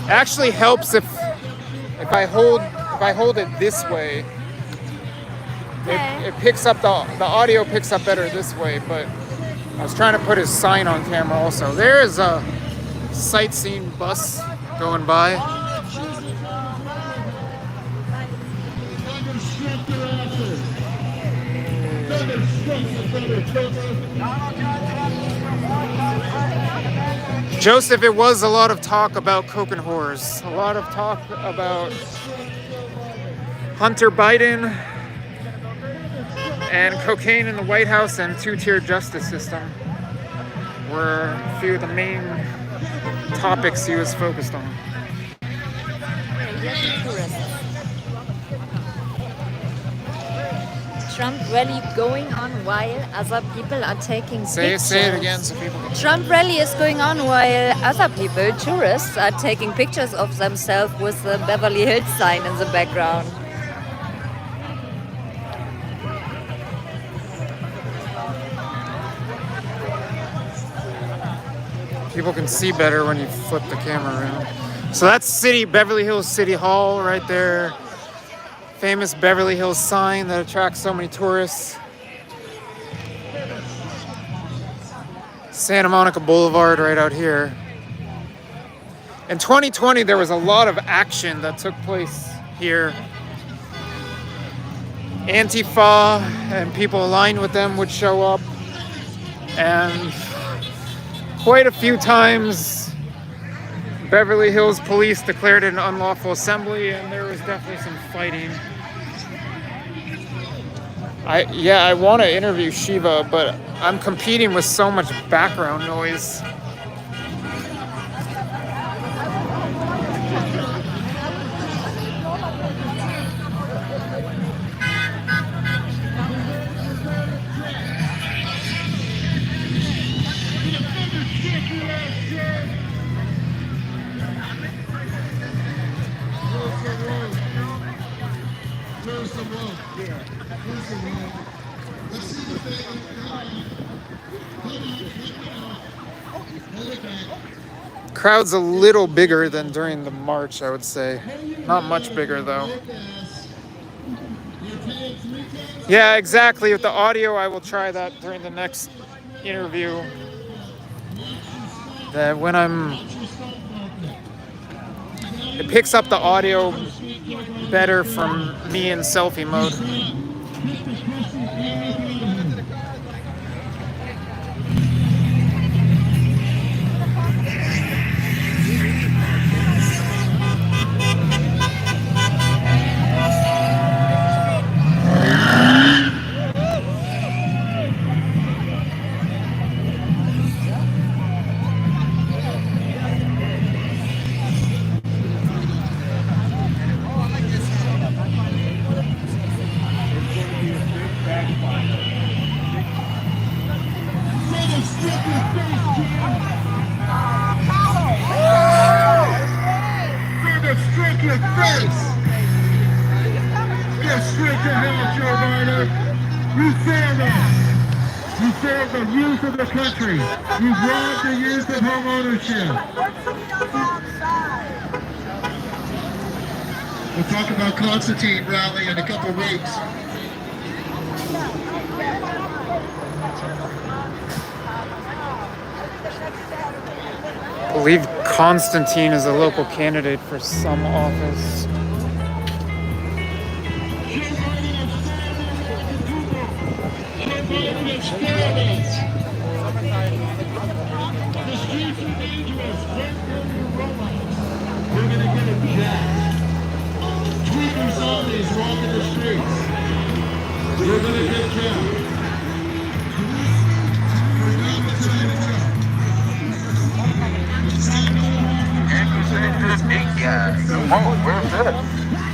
Speaker 1: It actually helps if I hold it this way. It picks up the audio picks up better this way, but I was trying to put his sign on camera also. There is a sightseeing bus going by. Joseph, it was a lot of talk about coke and whores. A lot of talk about Hunter Biden and cocaine in the White House and two-tier justice system were a few of the main topics he was focused on.
Speaker 2: Trump rally going on while other people are taking pictures.
Speaker 1: Say it again so people can...
Speaker 2: Trump rally is going on while other people, tourists, are taking pictures of themselves with the Beverly Hills sign in the background.
Speaker 1: People can see better when you flip the camera around. So that's Beverly Hills City Hall right there. Famous Beverly Hills sign that attracts so many tourists. Santa Monica Boulevard right out here. In 2020, there was a lot of action that took place here. Antifa and people aligned with them would show up. And quite a few times, Beverly Hills police declared an unlawful assembly, and there was definitely some fighting. I want to interview Shiva, but I'm competing with so much background noise. Crowd's a little bigger than during the march, I would say. Not much bigger, though. Yeah, exactly. With the audio, I will try that during the next interview. That when it picks up the audio better from me in selfie mode.
Speaker 11: You failed the youth of the country. You've robbed the youth of home ownership. We'll talk about Constantine rally in a couple weeks.
Speaker 1: I believe Constantine is a local candidate for some office.
Speaker 11: The streets are dangerous. We're gonna get it jacked. Tweaker zombies walking the streets. We're gonna get jacked.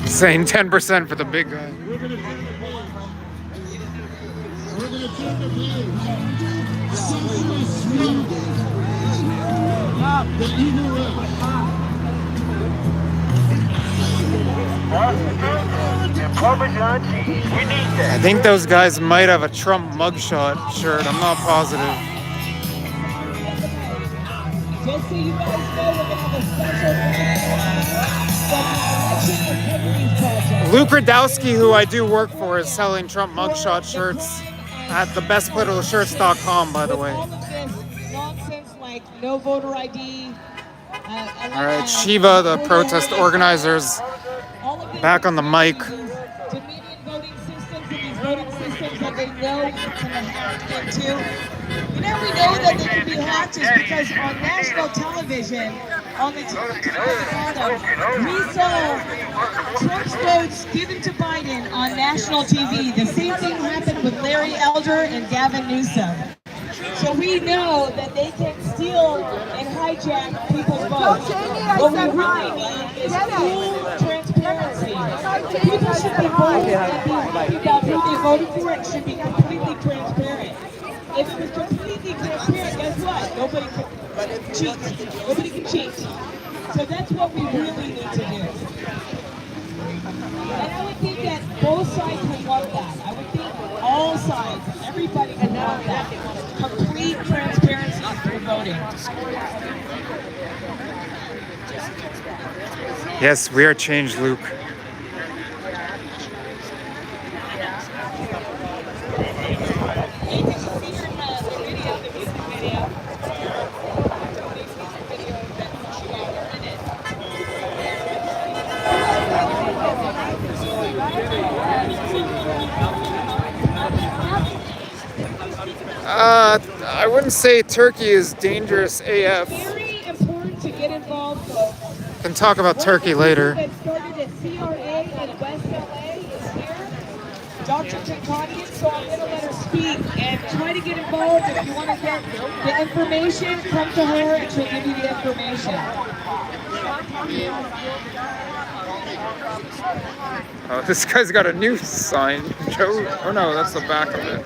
Speaker 1: Saying 10% for the big guy.
Speaker 11: We're gonna turn the page. Socialist swing. The evil left.
Speaker 1: I think those guys might have a Trump mugshot shirt. I'm not positive.
Speaker 10: Just so you guys know, we're going to have a special from the Election Integrity Project.
Speaker 1: Luke Radowski, who I do work for, is selling Trump mugshot shirts at thebestpoliticalshirts.com, by the way.
Speaker 10: All of this nonsense like no voter ID.
Speaker 1: All right, Shiva, the protest organizers, back on the mic.
Speaker 10: Dominion voting systems and these voting systems that they know can be hacked into. You know, we know that they can be hacked is because on national television, on the TV we saw Trump's votes given to Biden on national TV. The same thing happened with Larry Elder and Gavin Newsom. So we know that they can steal and hijack people's votes. What we really need is full transparency. People should be voting and be happy about who they voted for. It should be completely transparent. If it was completely transparent, guess what? Nobody can cheat. Nobody can cheat. So that's what we really need to do. And I would think that both sides would want that. I would think all sides, everybody would want that. Complete transparency for voting.
Speaker 1: Yes, we are changed, Luke. I wouldn't say Turkey is dangerous AF.
Speaker 10: Very important to get involved, folks.
Speaker 1: Can talk about Turkey later.
Speaker 10: That started at CRA in West LA is here. Dr. Kankanian, so I'm going to let her speak and try to get involved. If you want to get the information, come to her and she'll give you the information.
Speaker 1: Oh, this guy's got a new sign. Joe? Oh no, that's the back of it.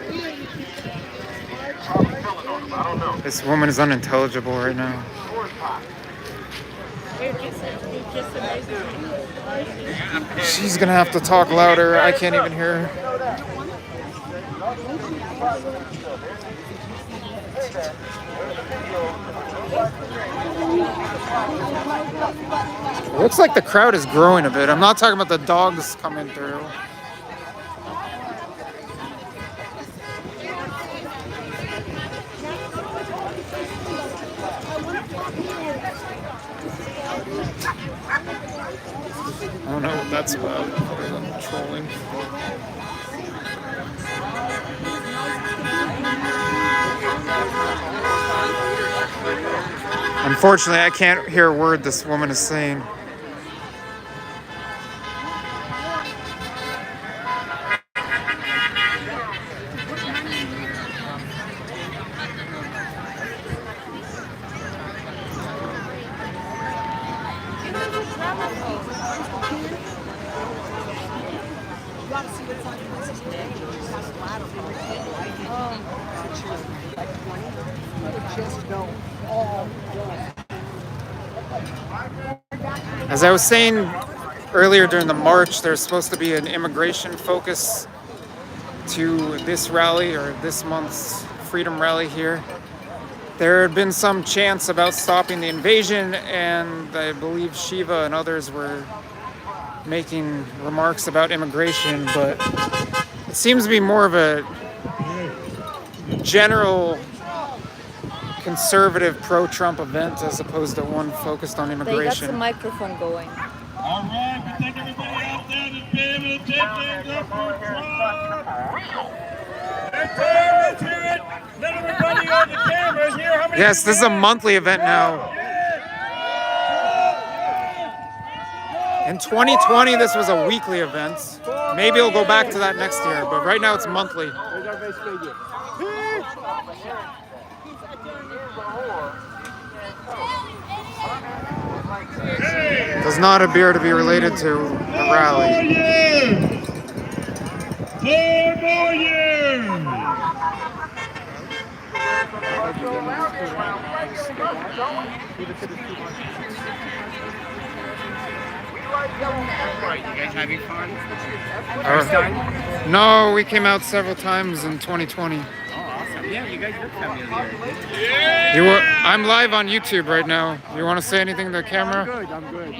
Speaker 1: This woman is unintelligible right now. She's gonna have to talk louder. I can't even hear her. It looks like the crowd is growing a bit. I'm not talking about the dogs coming through. I don't know what that's about. I'm trolling. Unfortunately, I can't hear a word this woman is saying. As I was saying earlier during the march, there's supposed to be an immigration focus to this rally or this month's freedom rally here. There had been some chants about stopping the invasion, and I believe Shiva and others were making remarks about immigration, but it seems to be more of a general conservative pro-Trump event as opposed to one focused on
Speaker 2: They got
Speaker 1: immigration.
Speaker 2: the microphone going.
Speaker 11: All right, we thank everybody out there that's been able to take things up for Trump. Let's hear it. Let everybody on the cameras hear how many.
Speaker 1: Yes, this is a monthly event now. In 2020, this was a weekly event. Maybe it'll go back to that next year, but right now it's monthly.
Speaker 12: Where's our best figure?
Speaker 1: Does not appear to be related to the rally.
Speaker 11: 4 more years.
Speaker 4: You guys having fun?
Speaker 1: No, we came out several times in 2020.
Speaker 4: Oh, awesome. Yeah, you guys look familiar.
Speaker 1: I'm live on YouTube right now. You want to say anything to the camera?
Speaker 12: I'm good.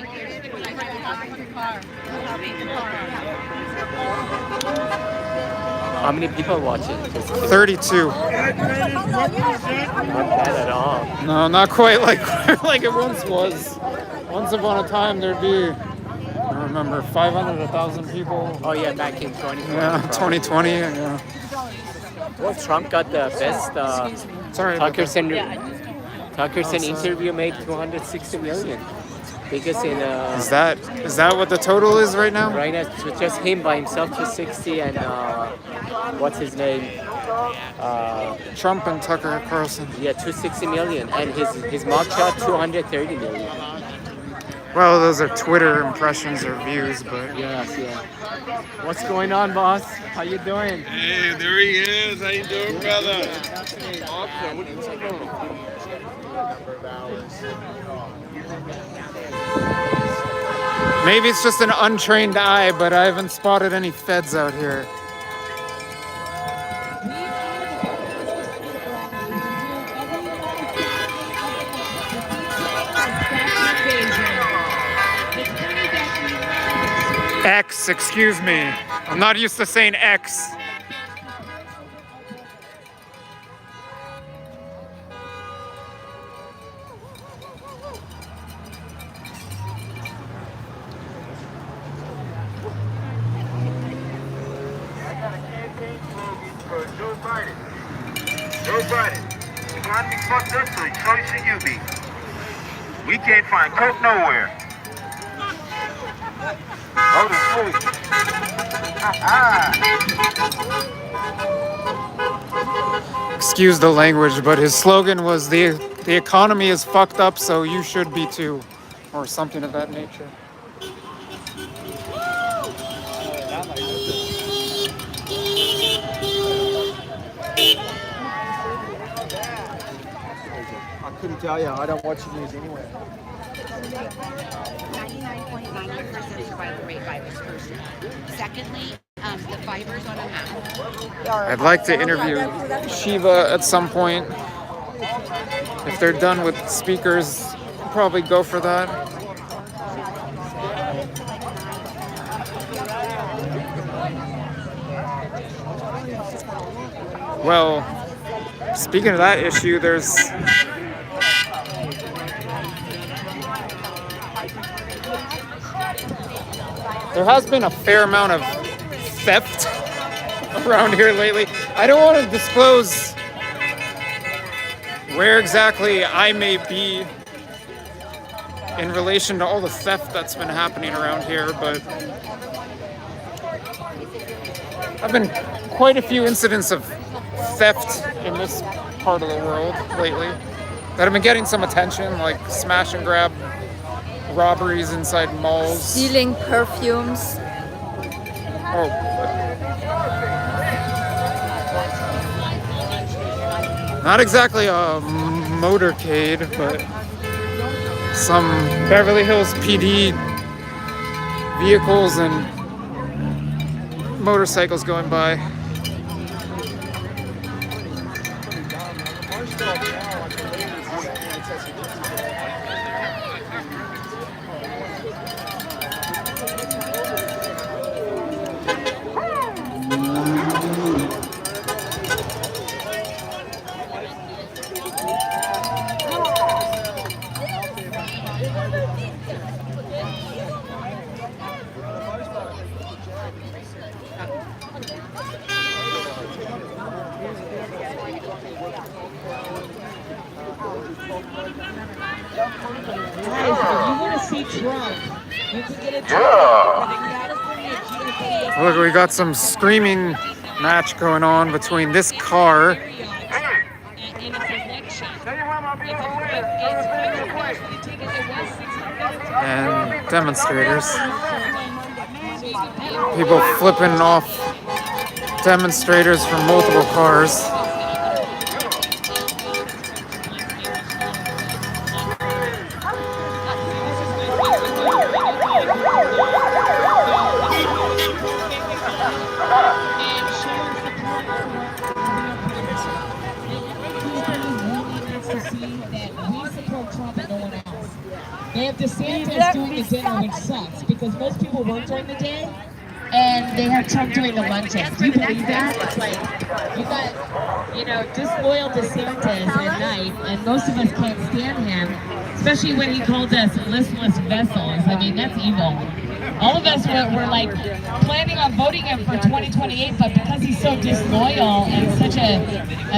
Speaker 4: How many people watching?
Speaker 1: 32.
Speaker 4: Not bad at all.
Speaker 1: No, not quite like it once was. Once upon a time, there'd be, I remember, 500, 1,000 people.
Speaker 4: Oh yeah, back in 2020.
Speaker 1: Yeah, 2020. Yeah.
Speaker 4: Well, Trump got the best
Speaker 1: Sorry. about
Speaker 4: Tucker
Speaker 1: that.
Speaker 4: Center interview made 260 million. Biggest in
Speaker 1: Is that what the total is right now?
Speaker 4: right now, it's just him by himself 260 and what's his name?
Speaker 1: Trump and Tucker Carlson.
Speaker 4: Yeah, 260 million, and his mugshot 230 million.
Speaker 1: Well, those are Twitter impressions or views, but
Speaker 4: Yes, yeah. What's going on, boss? How you doing?
Speaker 11: Hey, there he is. How you doing, brother? Awesome. What are you doing?
Speaker 1: maybe it's just an untrained eye, but I haven't spotted any feds out here. X, excuse me. I'm not used to saying X.
Speaker 3: Joe Biden. Joe Biden. The economy fucked up, so the choice should you be. We can't find coke nowhere. Oh, the
Speaker 1: Excuse the language, but his slogan was the economy is fucked up, so you should be too, or something of that nature.
Speaker 6: I couldn't tell you. I don't watch the news anyway.
Speaker 13: 99.9% survival rate virus first. Secondly, the fibers on a map.
Speaker 1: I'd like to interview Shiva at some point. If they're done with speakers, I'll probably go for that. Well, speaking of that issue, there has been a fair amount of theft around here lately. I don't want to disclose where exactly I may be in relation to all the theft that's been happening around here, but I've been quite a few incidents of theft in this part of the world lately that have been getting some attention, like smash and grab robberies inside malls.
Speaker 2: Stealing perfumes.
Speaker 1: Oh. Not exactly a motorcade, but some Beverly Hills PD vehicles and motorcycles going by.
Speaker 10: Guys, if you want to see Trump, you can get a ticket for the California GOP.
Speaker 1: Look, we got some screaming match going on between this car
Speaker 10: In his election.
Speaker 1: and demonstrators. People flipping off demonstrators from multiple cars.
Speaker 10: They have DeSantis doing the dinner, which sucks because most people work during the day, and they have Trump doing the luncheon. Do you believe that? It's like you got, you know, disloyal DeSantis at night, and most of us can't stand him, especially when he called us listless vessels. I mean, that's evil. All of us were like planning on voting him for 2028, but because he's so disloyal and such a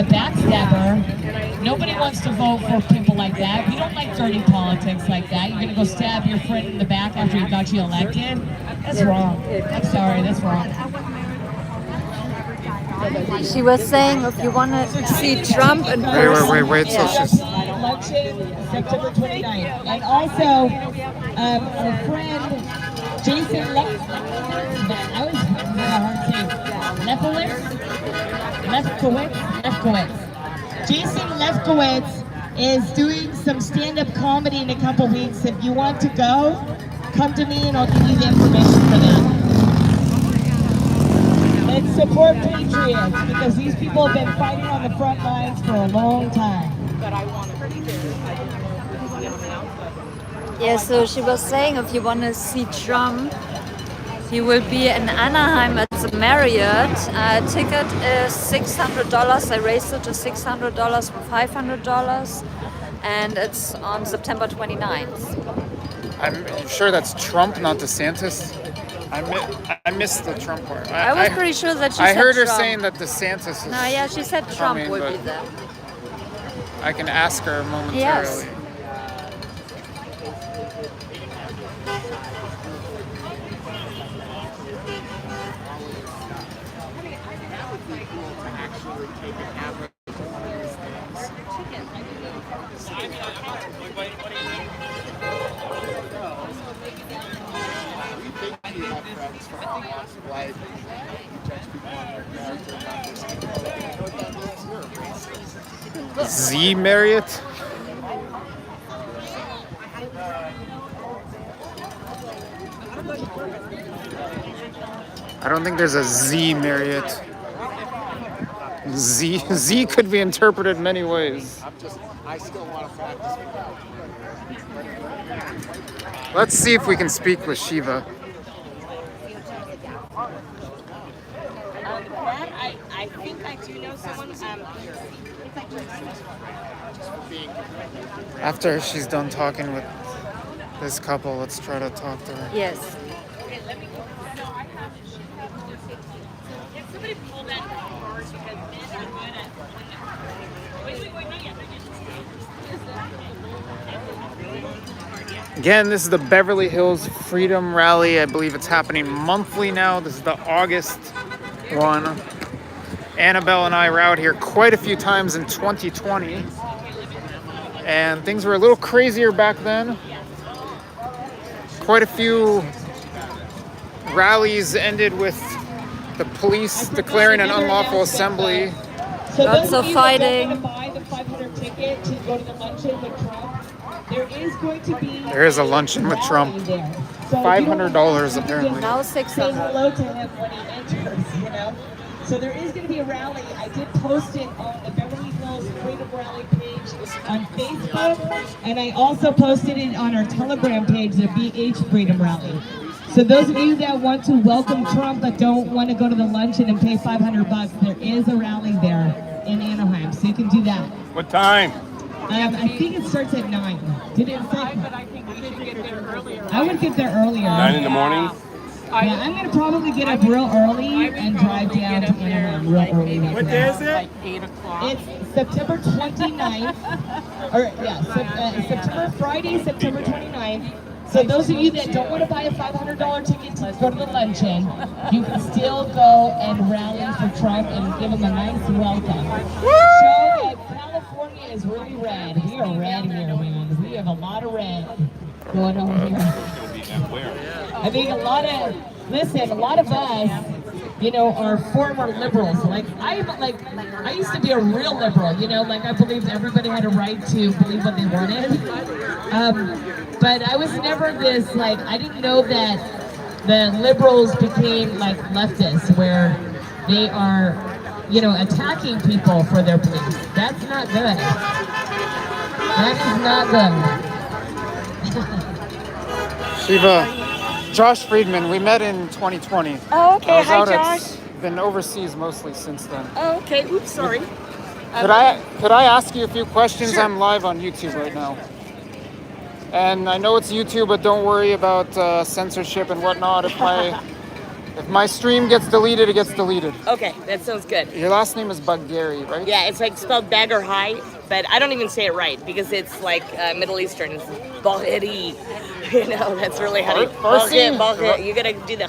Speaker 10: backstabber, nobody wants to vote for people like that. We don't like dirty politics like that. You're gonna go stab your friend in the back after he got you elected? That's wrong. I'm sorry, that's wrong.
Speaker 2: She was saying if you want to see Trump in person.
Speaker 1: Wait, till she's...
Speaker 10: Election September 29th. And also, our friend Jason Jason Lefkowitz is doing some stand-up comedy in a couple weeks. If you want to go, come to me and I'll give you the information for that. Let's support patriots because these people have been fighting on the front lines for a long time.
Speaker 2: Yeah, so she was saying if you want to see Trump, he will be in Anaheim at the Marriott. Ticket is $600. I raised it to $600 from $500, and it's on September 29th.
Speaker 1: I'm sure that's Trump, not DeSantis. I missed the Trump part.
Speaker 2: I was pretty sure that she said
Speaker 1: I heard her
Speaker 2: Trump.
Speaker 1: saying that DeSantis is...
Speaker 2: No, yeah, she said Trump
Speaker 1: coming,
Speaker 2: will be
Speaker 1: but
Speaker 2: there.
Speaker 1: I can ask her momentarily.
Speaker 2: Yes.
Speaker 1: Z Marriott? I don't think there's a Z Marriott. Z could be interpreted many ways.
Speaker 6: I still want to practice.
Speaker 1: Let's see if we can speak with Shiva.
Speaker 10: I think I do know someone.
Speaker 1: After she's done talking with this couple, let's try to talk to her.
Speaker 2: Yes.
Speaker 1: Again, this is the Beverly Hills Freedom Rally. I believe it's happening monthly now. This is the August one. Annabelle and I were out here quite a few times in 2020. And things were a little crazier back then. Quite a few rallies ended with the police declaring an unlawful assembly.
Speaker 2: Lots of fighting.
Speaker 10: There
Speaker 1: is a luncheon with Trump. $500 apparently.
Speaker 2: Now
Speaker 10: Say hello to him when he enters, you know? So there is going to be a rally. I did post it on the Beverly Hills Freedom Rally page on Facebook, and I also posted it on our Telegram page, the BH Freedom Rally. So those of you that want to welcome Trump but don't want to go to the luncheon and pay $500, there is a rally there in Anaheim, so you can do that.
Speaker 7: What time?
Speaker 10: I think it starts at 9. Did it say?
Speaker 14: But I think we should get there earlier.
Speaker 10: I would get there earlier.
Speaker 7: 9 in the morning?
Speaker 10: Yeah, I'm gonna probably get up real early and drive down to Anaheim real early.
Speaker 7: What day is it?
Speaker 14: Like 8 o'clock.
Speaker 10: It's September 29th, September Friday, September 29th. So those of you that don't want to buy a $500 ticket to go to the luncheon, you can still go and rally for Trump and give him a nice welcome. Show that California is really red. We are red here, man. We have a lot of red going on here. I think a lot of us, you know, are former liberals. I used to be a real liberal, you know, like I believed everybody had a right to believe what they wanted. But I was never this, like, I didn't know that the liberals became like leftists, where they are, you know, attacking people for their beliefs. That's not good. That is not good.
Speaker 1: Shiva, Josh Friedman, we met in 2020.
Speaker 15: Oh, okay. Hi,
Speaker 1: out
Speaker 15: Josh.
Speaker 1: Been overseas mostly since then.
Speaker 15: Oh, okay. Oops, sorry.
Speaker 1: Could I ask you a few questions?
Speaker 15: Sure.
Speaker 1: I'm live on YouTube right now. And I know it's YouTube, but don't worry about censorship and whatnot. If my stream gets deleted, it gets deleted.
Speaker 15: Okay, that sounds good.
Speaker 1: Your last name is Bagheri, right?
Speaker 15: Yeah, it's like spelled Bagger High, but I don't even say it right because it's like Middle Eastern. It's Bagheri. You know, that's really how you...
Speaker 1: Farsi?
Speaker 15: You gotta do the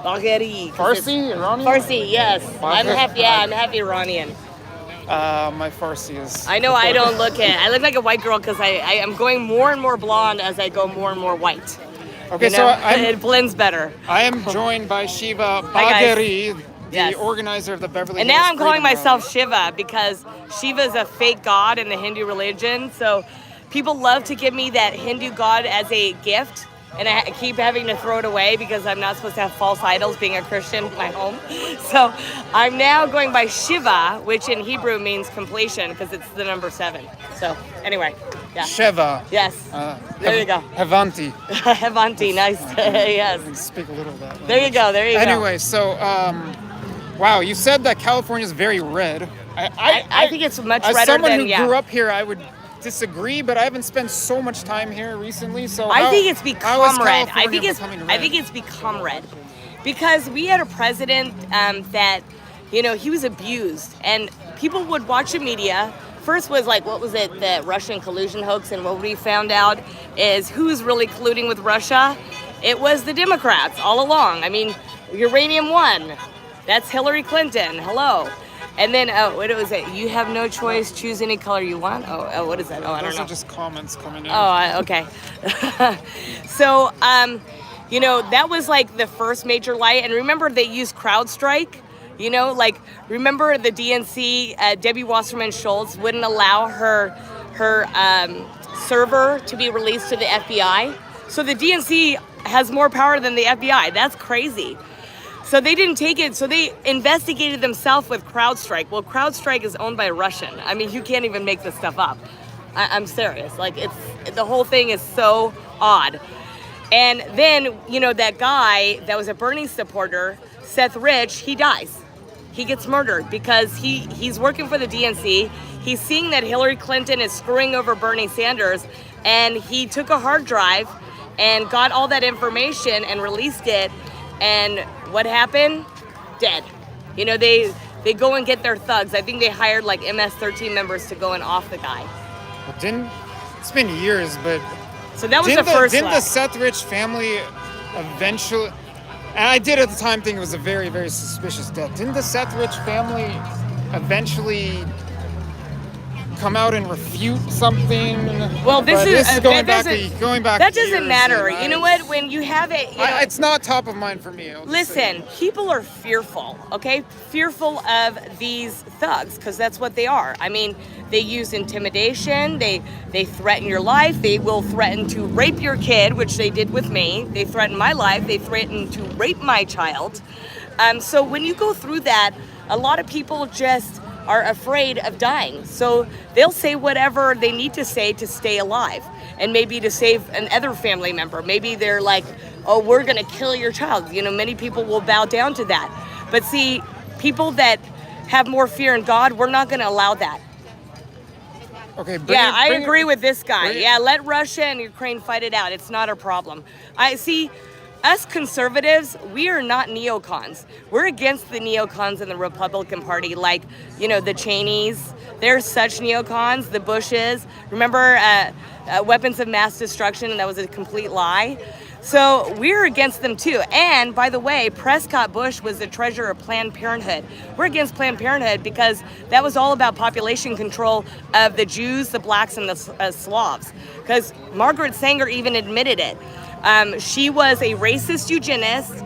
Speaker 15: Bagheri.
Speaker 1: Farsi? Iranian?
Speaker 15: Farsi, yes. I'm
Speaker 1: Bagheri.
Speaker 15: half Iranian.
Speaker 1: My Farsi is...
Speaker 15: I know I don't look it. I look like a white girl because I am going more and more blonde as I go more and more white.
Speaker 1: Okay,
Speaker 15: you know?
Speaker 1: so
Speaker 15: it blends better.
Speaker 1: I am joined by Shiva
Speaker 15: Hi, guys.
Speaker 1: Bagheri, the
Speaker 15: Yes.
Speaker 1: organizer of the Beverly
Speaker 15: And
Speaker 1: Hills
Speaker 15: now I'm calling
Speaker 1: Freedom
Speaker 15: myself
Speaker 1: Rally.
Speaker 15: Shiva because Shiva is a fake god in the Hindu religion. So people love to give me that Hindu god as a gift. And I keep having to throw it away because I'm not supposed to have false idols being a Christian in my home. So I'm now going by Shiva, which in Hebrew means completion because it's the number 7. So anyway, yeah.
Speaker 1: Shiva.
Speaker 15: Yes. There you go.
Speaker 1: Havanti.
Speaker 15: Havanti, nice. Yes.
Speaker 1: Speak a little of that.
Speaker 15: There you go. There you go.
Speaker 1: Anyway, so wow, you said that California is very red.
Speaker 15: I think it's much
Speaker 1: as
Speaker 15: redder
Speaker 1: someone
Speaker 15: than
Speaker 1: who grew up here, I would disagree, but I haven't spent so much time here recently. So
Speaker 15: I think it's become red. I think
Speaker 1: becoming
Speaker 15: it's become red because we had a president that, you know, he was abused, and people would watch the media. First was like, what was it, the Russian collusion hoax, and what we found out is who's really colluding with Russia. It was the Democrats all along. I mean, Uranium One, that's Hillary Clinton. Hello. And then, what was it? You have no choice. Choose any color you want. Oh, what is that? Oh, I don't know.
Speaker 1: Those are just comments coming in.
Speaker 15: Oh, okay. So, you know, that was like the first major lie. And remember, they used CrowdStrike. You know, like, remember the DNC, Debbie Wasserman Schultz wouldn't allow her server to be released to the FBI. So the DNC has more power than the FBI. That's crazy. So they didn't take it, so they investigated themselves with CrowdStrike. Well, CrowdStrike is owned by a Russian. I mean, you can't even make this stuff up. I'm serious. Like, the whole thing is so odd. And then, you know, that guy that was a Bernie supporter, Seth Rich, he dies. He gets murdered because he's working for the DNC. He's seeing that Hillary Clinton is screwing over Bernie Sanders, and he took a hard drive and got all that information and released it. And what happened? Dead. You know, they go and get their thugs. I think they hired like MS-13 members to go and off the guy.
Speaker 1: Well, it's been years, but...
Speaker 15: So that was the first
Speaker 1: Didn't
Speaker 15: lie.
Speaker 1: the Seth Rich family eventually... And I did at the time think it was a very, very suspicious death. Didn't the Seth Rich family eventually come out and refute something?
Speaker 15: Well, this is
Speaker 1: going
Speaker 15: that
Speaker 1: back.
Speaker 15: That doesn't
Speaker 1: years,
Speaker 15: matter.
Speaker 1: and
Speaker 15: You know what? When you have it, you know,
Speaker 1: it's not top of mind for me. I'll just say.
Speaker 15: listen, people are fearful, okay? Fearful of these thugs because that's what they are. I mean, they use intimidation. They threaten your life. They will threaten to rape your kid, which they did with me. They threaten my life. They threaten to rape my child. So when you go through that, a lot of people just are afraid of dying. So they'll say whatever they need to say to stay alive and maybe to save another family member. Maybe they're like oh, we're going to kill your child. You know, many people will bow down to that. But see, people that have more fear in God, we're not going to allow that.
Speaker 1: Okay.
Speaker 15: I agree with this guy. Yeah, let Russia and Ukraine fight it out. It's not a problem. I see. Us conservatives, we are not neocons. We're against the neocons in the Republican Party, like, you know, the Cheneys. They're such neocons, the Bushes. Remember weapons of mass destruction, and that was a complete lie. So we're against them too. And by the way, Prescott Bush was the treasurer of Planned Parenthood. We're against Planned Parenthood because that was all about population control of the Jews, the blacks, and the Slavs. Because Margaret Sanger even admitted it. She was a racist eugenist,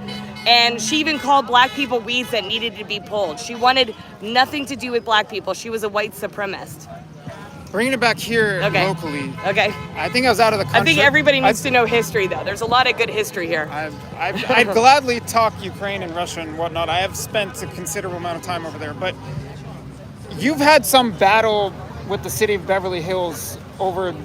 Speaker 15: and she even called black people weeds that needed to be pulled. She wanted nothing to do with black people. She was a white supremacist.
Speaker 1: Bringing it back here locally.
Speaker 15: Okay.
Speaker 1: I think I was out of the country.
Speaker 15: I think everybody needs to know history, though. There's a lot of good history here.
Speaker 1: I'd gladly talk Ukraine and Russia and whatnot. I have spent a considerable amount of time over there. But you've had some battle with the city of Beverly Hills over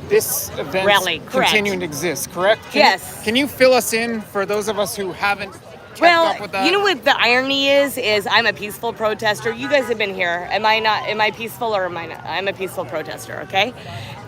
Speaker 1: this event continuing to exist, correct?
Speaker 15: Yes.
Speaker 1: Can you fill us in for those of us who haven't kept up with that?
Speaker 15: You know what the irony is I'm a peaceful protester. You guys have been here. Am I peaceful or am I not? I'm a peaceful protester, okay?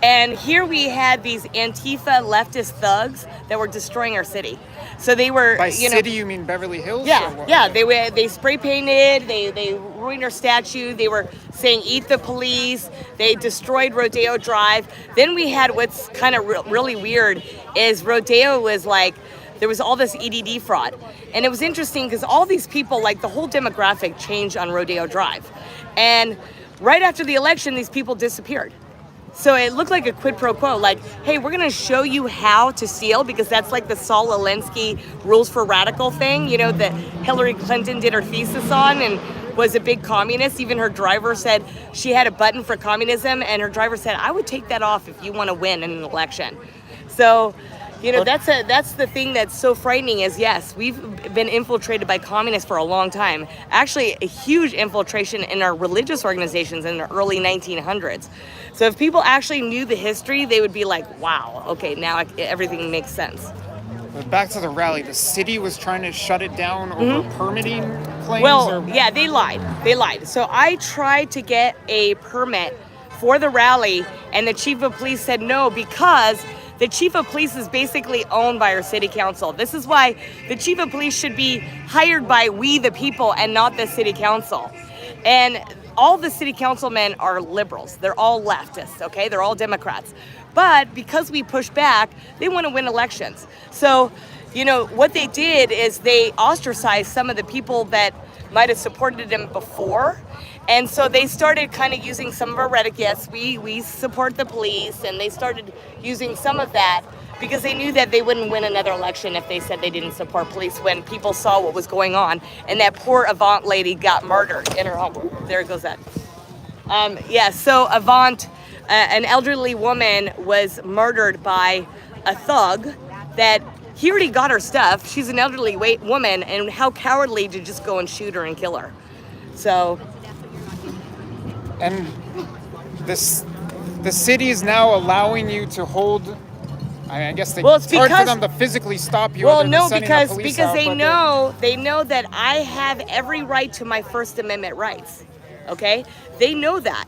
Speaker 15: And here we had these Antifa leftist thugs that were destroying our city. So they were,
Speaker 1: By city, you mean Beverly Hills?
Speaker 15: Yeah. They spray painted. They ruined our statue. They were saying "Eat the police." They destroyed Rodeo Drive. Then we had what's kind of really weird is Rodeo was like there was all this EDD fraud, and it was interesting because all these people, like the whole demographic, changed on Rodeo Drive, and right after the election, these people disappeared. So it looked like a quid pro quo, like, hey, we're going to show you how to steal, because that's like the Saul Alinsky rules for radical thing, you know, that Hillary Clinton did her thesis on and was a big communist. Even her driver said she had a button for communism, and her driver said, I would take that off if you want to win in an election. So, you know, that's the thing that's so frightening is, yes, we've been infiltrated by communists for a long time. Actually, a huge infiltration in our religious organizations in the early 1900s. So if people actually knew the history, they would be like, wow, okay, now everything makes sense.
Speaker 1: But back to the rally, the city was trying to shut it down over permitting claims?
Speaker 15: Yeah, they lied. So I tried to get a permit for the rally, and the chief of police said no, because the chief of police is basically owned by our city council. This is why the chief of police should be hired by we the people and not the city council. And all the city councilmen are liberals. They're all leftists, okay? They're all Democrats. But because we push back, they want to win elections. So, you know, what they did is they ostracized some of the people that might have supported them before. And so they started kind of using some of our rhetoric. Yes, we support the police, and they started using some of that because they knew that they wouldn't win another election if they said they didn't support police when people saw what was going on. And that poor Avant lady got murdered in her home. There goes that. So Avant, an elderly woman, was murdered by a thug that he already got her stuff. She's an elderly woman, and how cowardly to just go and shoot her and kill her. So...
Speaker 1: And the city is now allowing you to hold. I guess it's hard for them to physically stop you.
Speaker 15: Well, no, because they know that I have every right to my First Amendment rights. Okay, they know that,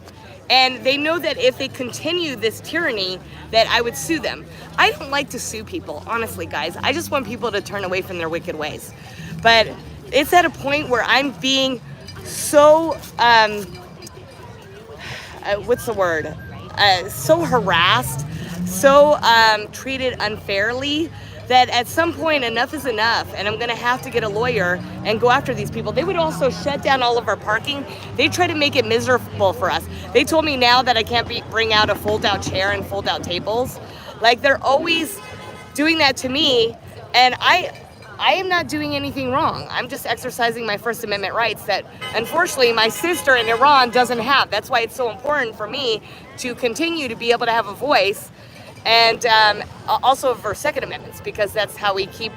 Speaker 15: and they know that if they continue this tyranny, that I would sue them. I don't like to sue people, honestly, guys. I just want people to turn away from their wicked ways. But it's at a point where I'm being so. What's the word? So harassed, so treated unfairly, that at some point enough is enough, and I'm going to have to get a lawyer and go after these people. They would also shut down all of our parking. They try to make it miserable for us. They told me now that I can't bring out a fold-out chair and fold-out tables. Like, they're always doing that to me, and I am not doing anything wrong. I'm just exercising my First Amendment rights that, unfortunately, my sister in Iran doesn't have. That's why it's so important for me to continue to be able to have a voice, and also for Second Amendments, because that's how we keep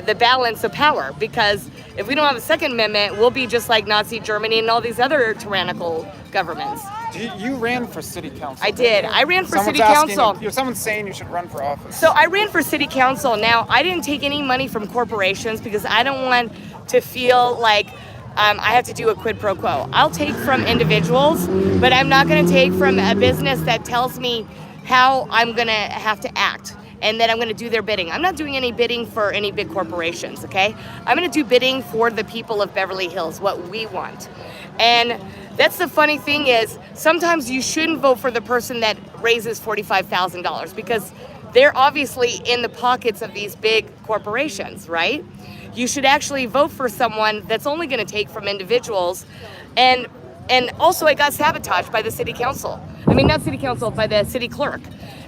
Speaker 15: the balance of power, because if we don't have a Second Amendment, we'll be just like Nazi Germany and all these other tyrannical governments.
Speaker 1: You ran for city council.
Speaker 15: I did. I ran for
Speaker 1: Someone's
Speaker 15: city council.
Speaker 1: Someone's saying you should run for office.
Speaker 15: So I ran for city council. Now, I didn't take any money from corporations because I don't want to feel like I have to do a quid pro quo. I'll take from individuals, but I'm not going to take from a business that tells me how I'm going to have to act and that I'm going to do their bidding. I'm not doing any bidding for any big corporations, okay? I'm going to do bidding for the people of Beverly Hills, what we want. And that's the funny thing is, sometimes you shouldn't vote for the person that raises $45,000 because they're obviously in the pockets of these big corporations, right? You should actually vote for someone that's only going to take from individuals. And also I got sabotaged by the city council. I mean, not city council, by the city clerk,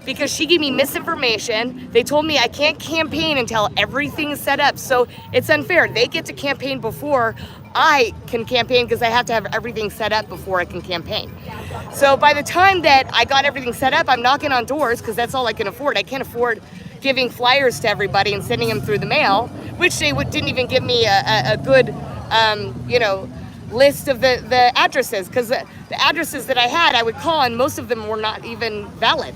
Speaker 15: because she gave me misinformation. They told me I can't campaign until everything is set up. So it's unfair. They get to campaign before I can campaign because I have to have everything set up before I can campaign. So by the time that I got everything set up, I'm knocking on doors because that's all I can afford. I can't afford giving flyers to everybody and sending them through the mail, which they didn't even give me a good, list of the addresses, because the addresses that I had, I would call and most of them were not even valid.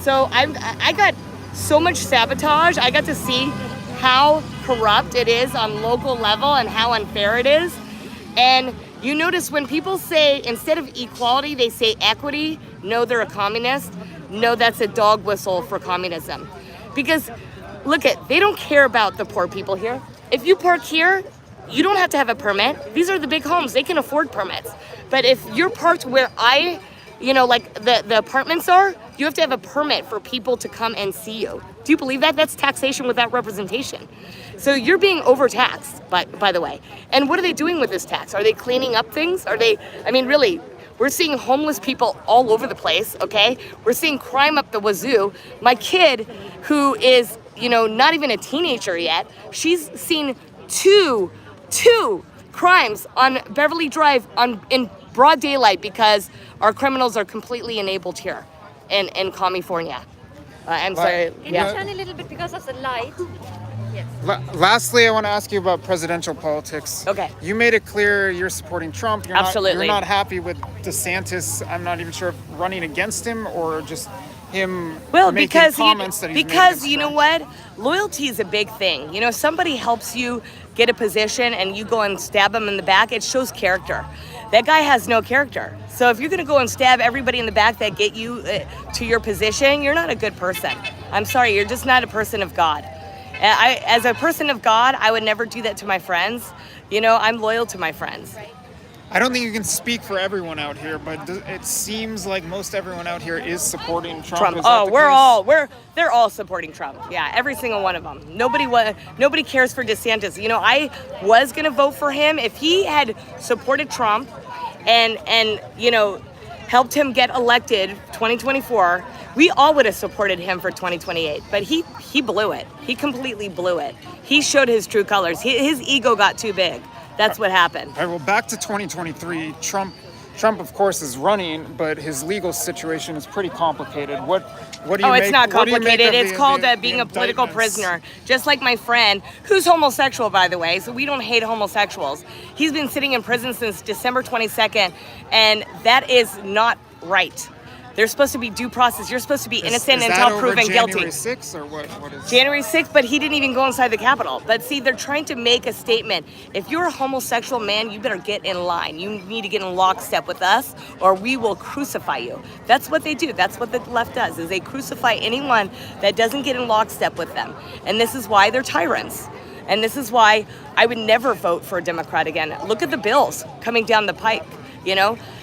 Speaker 15: So I got so much sabotage. I got to see how corrupt it is on local level and how unfair it is. And you notice when people say, instead of equality, they say equity, no, they're a communist. No, that's a dog whistle for communism. Because look they don't care about the poor people here. If you park here, you don't have to have a permit. These are the big homes, they can afford permits. But if you're parked where like the apartments are, you have to have a permit for people to come and see you. Do you believe that? That's taxation without representation. So you're being overtaxed, by the way. And what are they doing with this tax? Are they cleaning up things? Really, we're seeing homeless people all over the place, okay? We're seeing crime up the wazoo. My kid, who is, not even a teenager yet, she's seen two crimes on Beverly Drive in broad daylight because our criminals are completely enabled here in California. I'm sorry.
Speaker 2: Can you turn a little bit because of the light? Yes.
Speaker 1: Lastly, I want to ask you about presidential politics.
Speaker 15: Okay.
Speaker 1: You made it clear you're supporting Trump.
Speaker 15: Absolutely.
Speaker 1: You're not happy with DeSantis. I'm not even sure if running against him or just him making comments that he's made
Speaker 15: because
Speaker 1: against
Speaker 15: you know
Speaker 1: Trump.
Speaker 15: what? Loyalty is a big thing. Somebody helps you get a position and you go and stab them in the back, it shows character. That guy has no character. So if you're going to go and stab everybody in the back that get you to your position, you're not a good person. I'm sorry, you're just not a person of God. As a person of God, I would never do that to my friends. I'm loyal to my friends.
Speaker 1: I don't think you can speak for everyone out here, but it seems like most everyone out here is supporting Trump. Is that the case?
Speaker 15: They're all supporting Trump. Yeah, every single one of them. Nobody cares for DeSantis. I was gonna vote for him if he had supported Trump and helped him get elected 2024. We all would have supported him for 2028, but he blew it. He completely blew it. He showed his true colors. His ego got too big. That's what happened.
Speaker 1: All right, well, back to 2023. Trump, of course, is running, but his legal situation is pretty complicated. What do you make?
Speaker 15: It's not complicated. It's called being a political
Speaker 1: indictments?
Speaker 15: prisoner. Just like my friend, who's homosexual, by the way, so we don't hate homosexuals. He's been sitting in prison since December 22nd, and that is not right. There's supposed to be due process. You're supposed to be innocent until proven guilty.
Speaker 1: January 6th or what is
Speaker 15: January 6th, but he didn't even go inside the Capitol. But see, they're trying to make a statement. If you're a homosexual man, you better get in line. You need to get in lockstep with us or we will crucify you. That's what they do. That's what the left does, is they crucify anyone that doesn't get in lockstep with them. And this is why they're tyrants. And this is why I would never vote for a Democrat again. Look at the bills coming down the pike.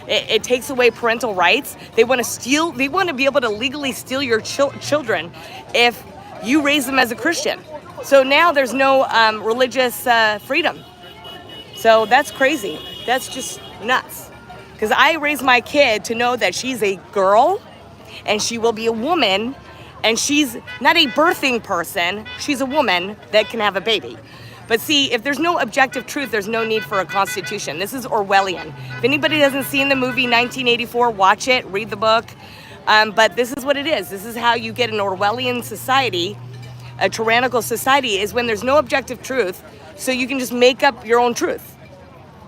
Speaker 15: It takes away parental rights. They want to be able to legally steal your children if you raise them as a Christian. So now there's no religious freedom. So that's crazy. That's just nuts. Because I raised my kid to know that she's a girl and she will be a woman, and she's not a birthing person. She's a woman that can have a baby. But see, if there's no objective truth, there's no need for a constitution. This is Orwellian. If anybody hasn't seen the movie 1984, watch it, read the book. But this is what it is. This is how you get an Orwellian society a tyrannical society is when there's no objective truth, so you can just make up your own truth.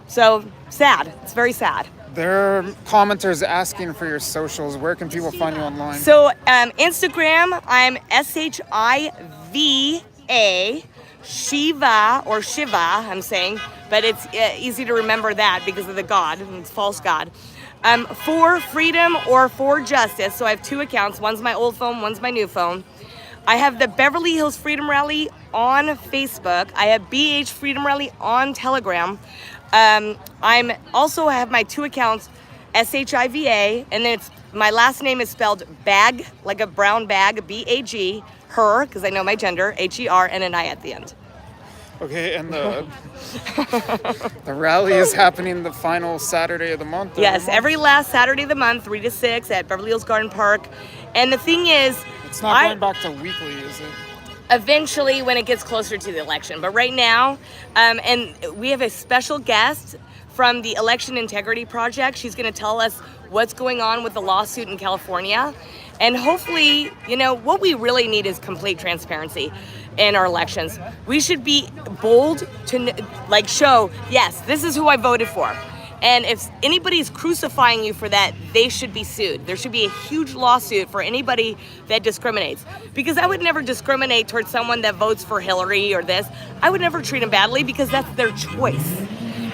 Speaker 15: So sad. It's very sad.
Speaker 1: There are commenters asking for your socials. Where can people find you online?
Speaker 15: So Instagram, I'm SHIVA, Shiva or Shiva, I'm saying, but it's easy to remember that because of the God, it's false God. For freedom or for justice. So I have 2 accounts. One's my old phone, one's my new phone. I have the Beverly Hills Freedom Rally on Facebook. I have BH Freedom Rally on Telegram. I'm also have my 2 accounts, SHIVA, and then my last name is spelled bag, like a brown bag, BAG, her, because I know my gender, HER, and an I at the end.
Speaker 1: Okay, and the rally is happening the final Saturday of the month.
Speaker 15: Yes, every last Saturday of the month, 3 to 6 at Beverly Hills Garden Park. And the thing is,
Speaker 1: it's not going back to weekly, is it?
Speaker 15: Eventually when it gets closer to the election. But right now, and we have a special guest from the Election Integrity Project. She's going to tell us what's going on with the lawsuit in California. And hopefully, what we really need is complete transparency in our elections. We should be bold to show, yes, this is who I voted for. And if anybody's crucifying you for that, they should be sued. There should be a huge lawsuit for anybody that discriminates. Because I would never discriminate towards someone that votes for Hillary or this. I would never treat them badly because that's their choice.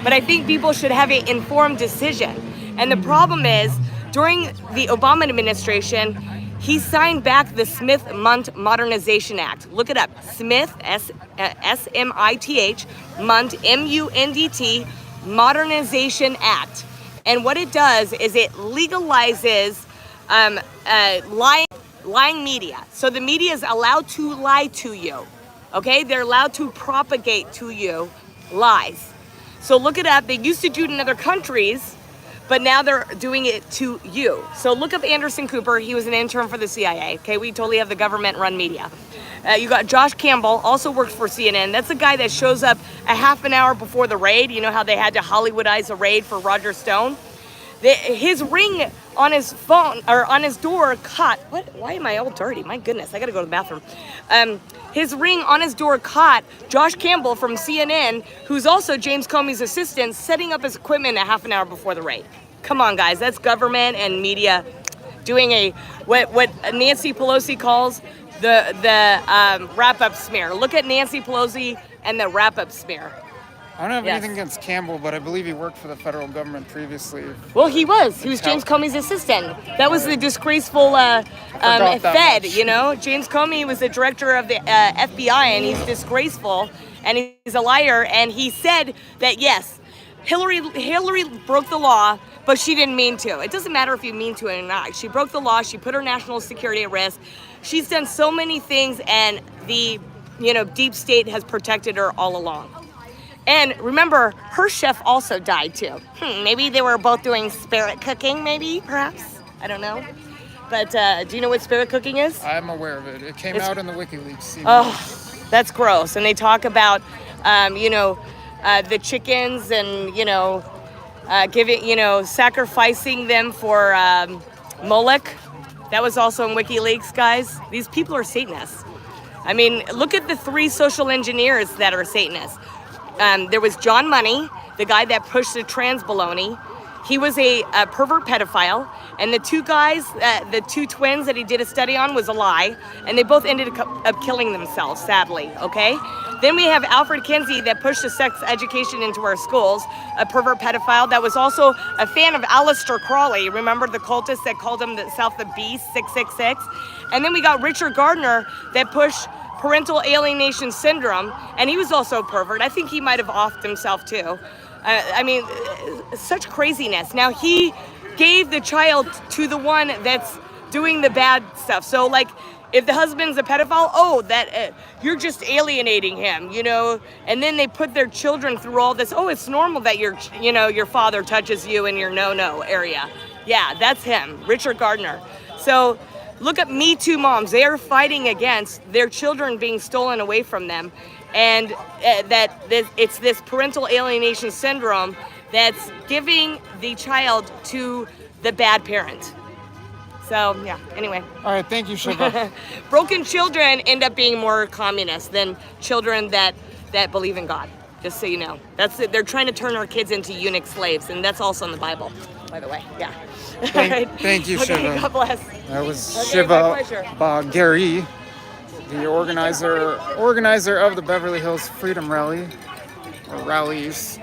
Speaker 15: But I think people should have an informed decision. And the problem is, during the Obama administration, he signed back the Smith-Mundt Modernization Act. Look it up. Smith, S-M-I-T-H, Mundt, M-U-N-D-T, Modernization Act. And what it does is it legalizes lying media. So the media is allowed to lie to you. Okay? They're allowed to propagate to you lies. So look it up. They used to do it in other countries, but now they're doing it to you. So look up Anderson Cooper. He was an intern for the CIA. Okay, we totally have the government-run media. You got Josh Campbell, also works for CNN. That's a guy that shows up a half an hour before the raid. You know how they had to Hollywoodize a raid for Roger Stone? His ring on his phone, or on his door caught, why am I all dirty? My goodness, I gotta go to the bathroom. His ring on his door caught Josh Campbell from CNN, who's also James Comey's assistant, setting up his equipment a half an hour before the raid. Come on, guys, that's government and media doing what Nancy Pelosi calls the wrap-up smear. Look at Nancy Pelosi and the wrap-up smear.
Speaker 1: I don't have anything against Campbell, but I believe he worked for the federal government previously.
Speaker 15: Well, he was. He was James Comey's assistant. That was the disgraceful Fed, James Comey was the director of the FBI, and he's disgraceful, and he's a liar, and he said that, yes, Hillary broke the law, but she didn't mean to. It doesn't matter if you mean to or not. She broke the law. She put her national security at risk. She's done so many things, and the deep state has protected her all along. And remember, her chef also died too. Maybe they were both doing spirit cooking, maybe, perhaps? I don't know. But do you know what spirit cooking is?
Speaker 1: I'm aware of it. It came out in the WikiLeaks.
Speaker 15: Oh, that's gross. And they talk about, the chickens and, sacrificing them for Moloch. That was also in WikiLeaks, guys. These people are Satanists. I mean, look at the 3 social engineers that are Satanists. There was John Money, the guy that pushed the trans baloney. He was a pervert pedophile. And the 2 guys, the 2 twins that he did a study on was a lie. And they both ended up killing themselves, sadly, okay? Then we have Alfred Kinsey that pushed the sex education into our schools, a pervert pedophile that was also a fan of Aleister Crowley. Remember the cultist that called himself the Beast, 666? And then we got Richard Gardner that pushed parental alienation syndrome, and he was also a pervert. I think he might have offed himself too. Such craziness. Now he gave the child to the one that's doing the bad stuff. So if the husband's a pedophile, you're just alienating him, and then they put their children through all this. Oh, it's normal that your father touches you in your no-no area. Yeah, that's him, Richard Gardner. So look at Me Too moms. They are fighting against their children being stolen away from them. And it's this parental alienation syndrome that's giving the child to the bad parent. So yeah. Anyway.
Speaker 1: All right, thank you, Shiva.
Speaker 15: Broken children end up being more communist than children that believe in God. Just so you know, that's it. They're trying to turn our kids into eunuch slaves, and that's also in the Bible, by the way. Yeah.
Speaker 1: Thank you,
Speaker 15: Okay,
Speaker 1: Shiva.
Speaker 15: God bless.
Speaker 1: That was
Speaker 15: Okay,
Speaker 1: Shiva
Speaker 15: my pleasure.
Speaker 1: Gary, the organizer of the Beverly Hills Freedom Rally, or rallies.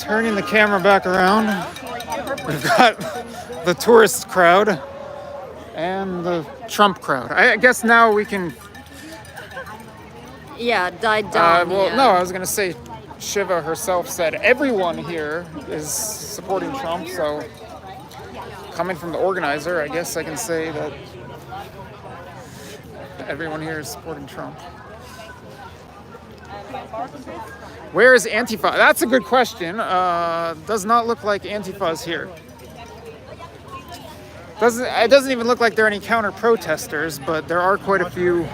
Speaker 1: Turning the camera back around, we've got the tourist crowd and the Trump crowd. I guess now we can.
Speaker 2: Yeah, died down.
Speaker 1: Well,
Speaker 2: yeah.
Speaker 1: no, I was gonna say, Shiva herself said everyone here is supporting Trump. So, coming from the organizer, I guess I can say that everyone here is supporting Trump. Where is Antifa? That's a good question. Does not look like Antifa is here. It doesn't even look like there are any counter protesters, but there are quite a few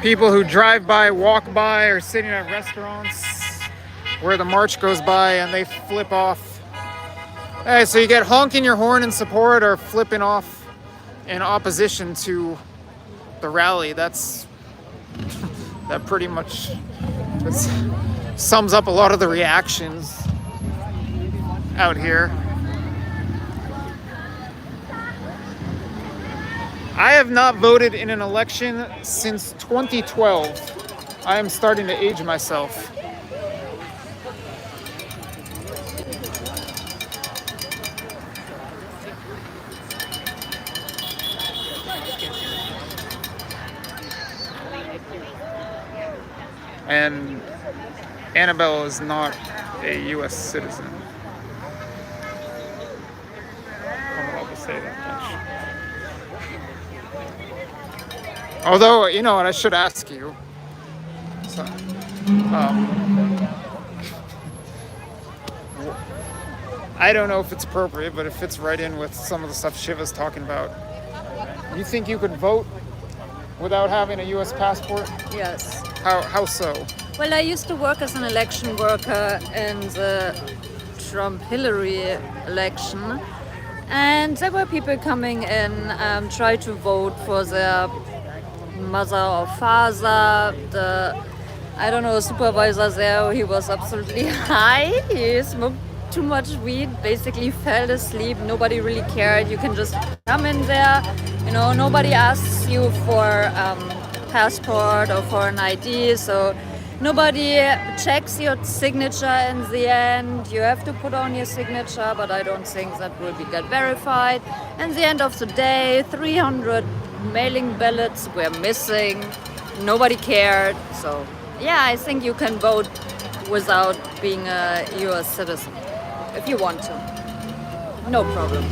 Speaker 1: people who drive by, walk by, or sitting at restaurants where the march goes by and they flip off. Hey, so you get honking your horn in support or flipping off in opposition to the rally. That pretty much sums up a lot of the reactions out here. I have not voted in an election since 2012. I am starting to age myself. And Annabelle is not a U.S. citizen. I'm allowed to say that much. Although, you know what, I should ask you. So, I don't know if it's appropriate, but it fits right in with some of the stuff Shiva's talking about. You think you could vote without having a U.S. passport?
Speaker 2: Yes.
Speaker 1: How so?
Speaker 2: Well, I used to work as an election worker in the Trump-Hillary election, and there were people coming in, try to vote for their mother or father. The supervisor there, he was absolutely high. He smoked too much weed, basically fell asleep. Nobody really cared. You can just come in there, nobody asks you for passport or for an ID, so nobody checks your signature in the end. You have to put on your signature, but I don't think that will get verified. And the end of the day, 300 mailing ballots were missing. Nobody cared. So yeah, I think you can vote without being a US citizen if you want to. No problem.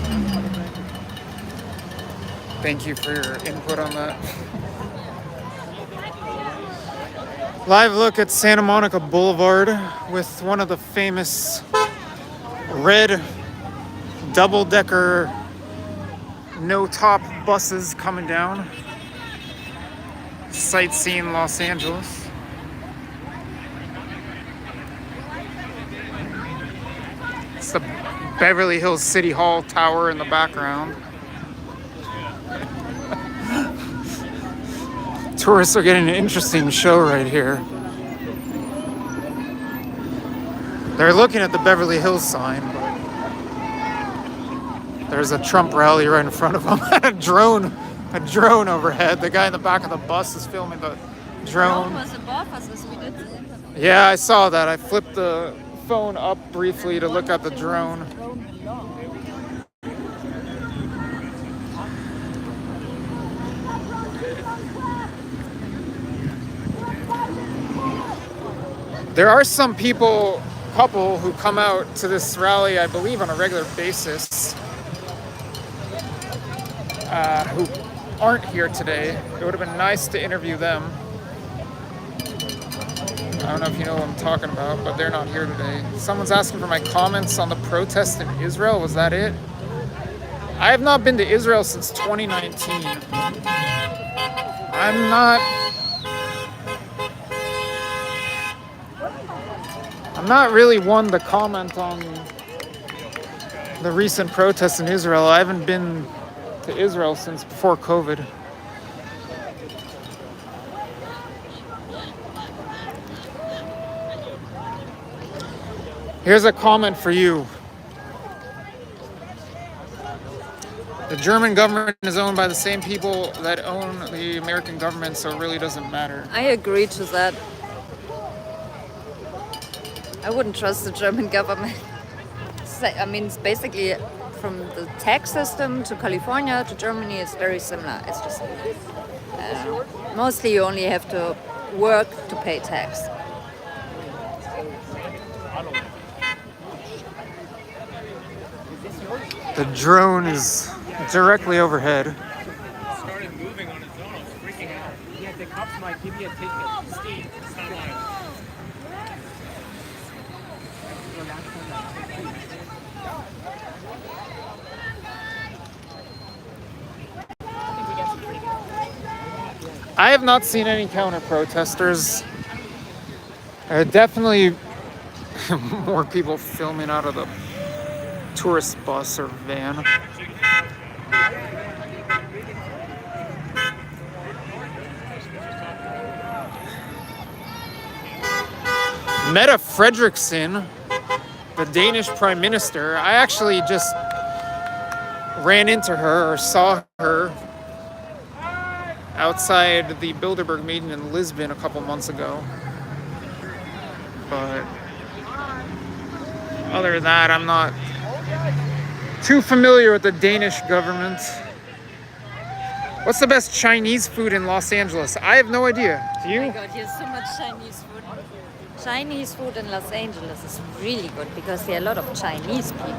Speaker 1: Thank you for your input on that. Live look at Santa Monica Boulevard with one of the famous red double-decker no-top buses coming down. Sightseeing Los Angeles. It's the Beverly Hills City Hall tower in the background. Tourists are getting an interesting show right here. They're looking at the Beverly Hills sign, but there's a Trump rally right in front of them. a drone overhead. The guy in the back of the bus is filming the drone.
Speaker 2: Was above us as we did the interview.
Speaker 1: Yeah, I saw that. I flipped the phone up briefly to look at the drone. There are some couple who come out to this rally, I believe, on a regular basis, who aren't here today. It would have been nice to interview them. I don't know if you know what I'm talking about, but they're not here today. Someone's asking for my comments on the protest in Israel. Was that it? I have not been to Israel since 2019. I'm not really one to comment on the recent protests in Israel. I haven't been to Israel since before COVID. Here's a comment for you. The German government is owned by the same people that own the American government, so it really doesn't matter.
Speaker 2: I agree to that. I wouldn't trust the German government. I mean, it's basically from the tax system to California to Germany, it's very similar. It's just mostly you only have to work to pay tax.
Speaker 1: The drone is directly overhead.
Speaker 7: Started moving on its own. I was freaking out. Yeah, the cops might give you a ticket. Steve, it's not mine.
Speaker 1: I have not seen any counter-protesters. Definitely more people filming out of the tourist bus or van. Mette Frederiksen, the Danish Prime Minister, I actually just ran into her or saw her outside the Bilderberg meeting in Lisbon a couple months ago. But other than that, I'm not too familiar with the Danish government. What's the best Chinese food in Los Angeles? I have no idea. Do you?
Speaker 2: Oh my god, there's so much Chinese food. Chinese food in Los Angeles is really good because there are a lot of Chinese people.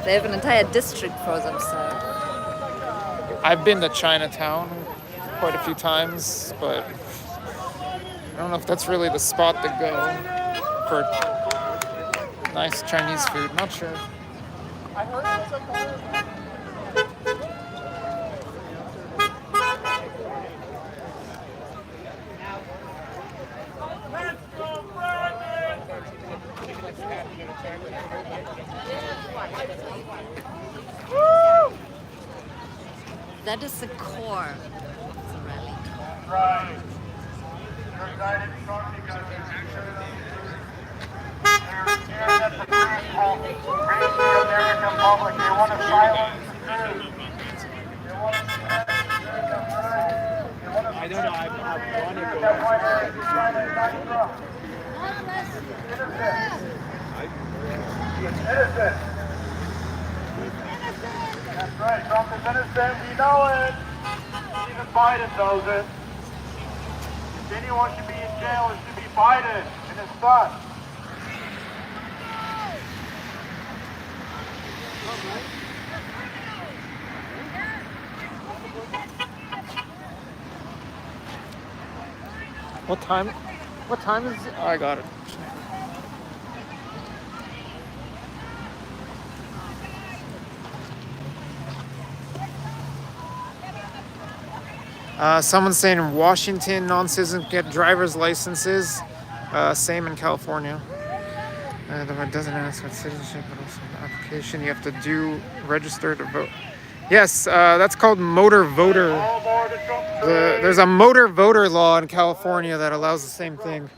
Speaker 2: They have an entire district for themselves.
Speaker 1: I've been to Chinatown quite a few times, but I don't know if that's really the spot to go for nice Chinese food. Not sure.
Speaker 3: I heard it was okay.
Speaker 2: That is the core of the rally.
Speaker 3: Right. You're excited because they're scared that the press will reach the American public. They want to silence the truth. They want to suppress the American press. They want to
Speaker 12: I don't know. I want to go.
Speaker 3: That's why they're trying to indict Trump. Innocent. Innocent. That's right. Trump is innocent. We know it. Even Biden knows it. If anyone should be in jail, it should be Biden and his son.
Speaker 1: What time? What time is it? Oh, I got it. Someone's saying in Washington, non-citizens get driver's licenses. Same in California. It doesn't ask what citizenship, but also the application you have to do, register to vote. Yes, that's called motor voter. There's a motor voter law in California that allows the same thing.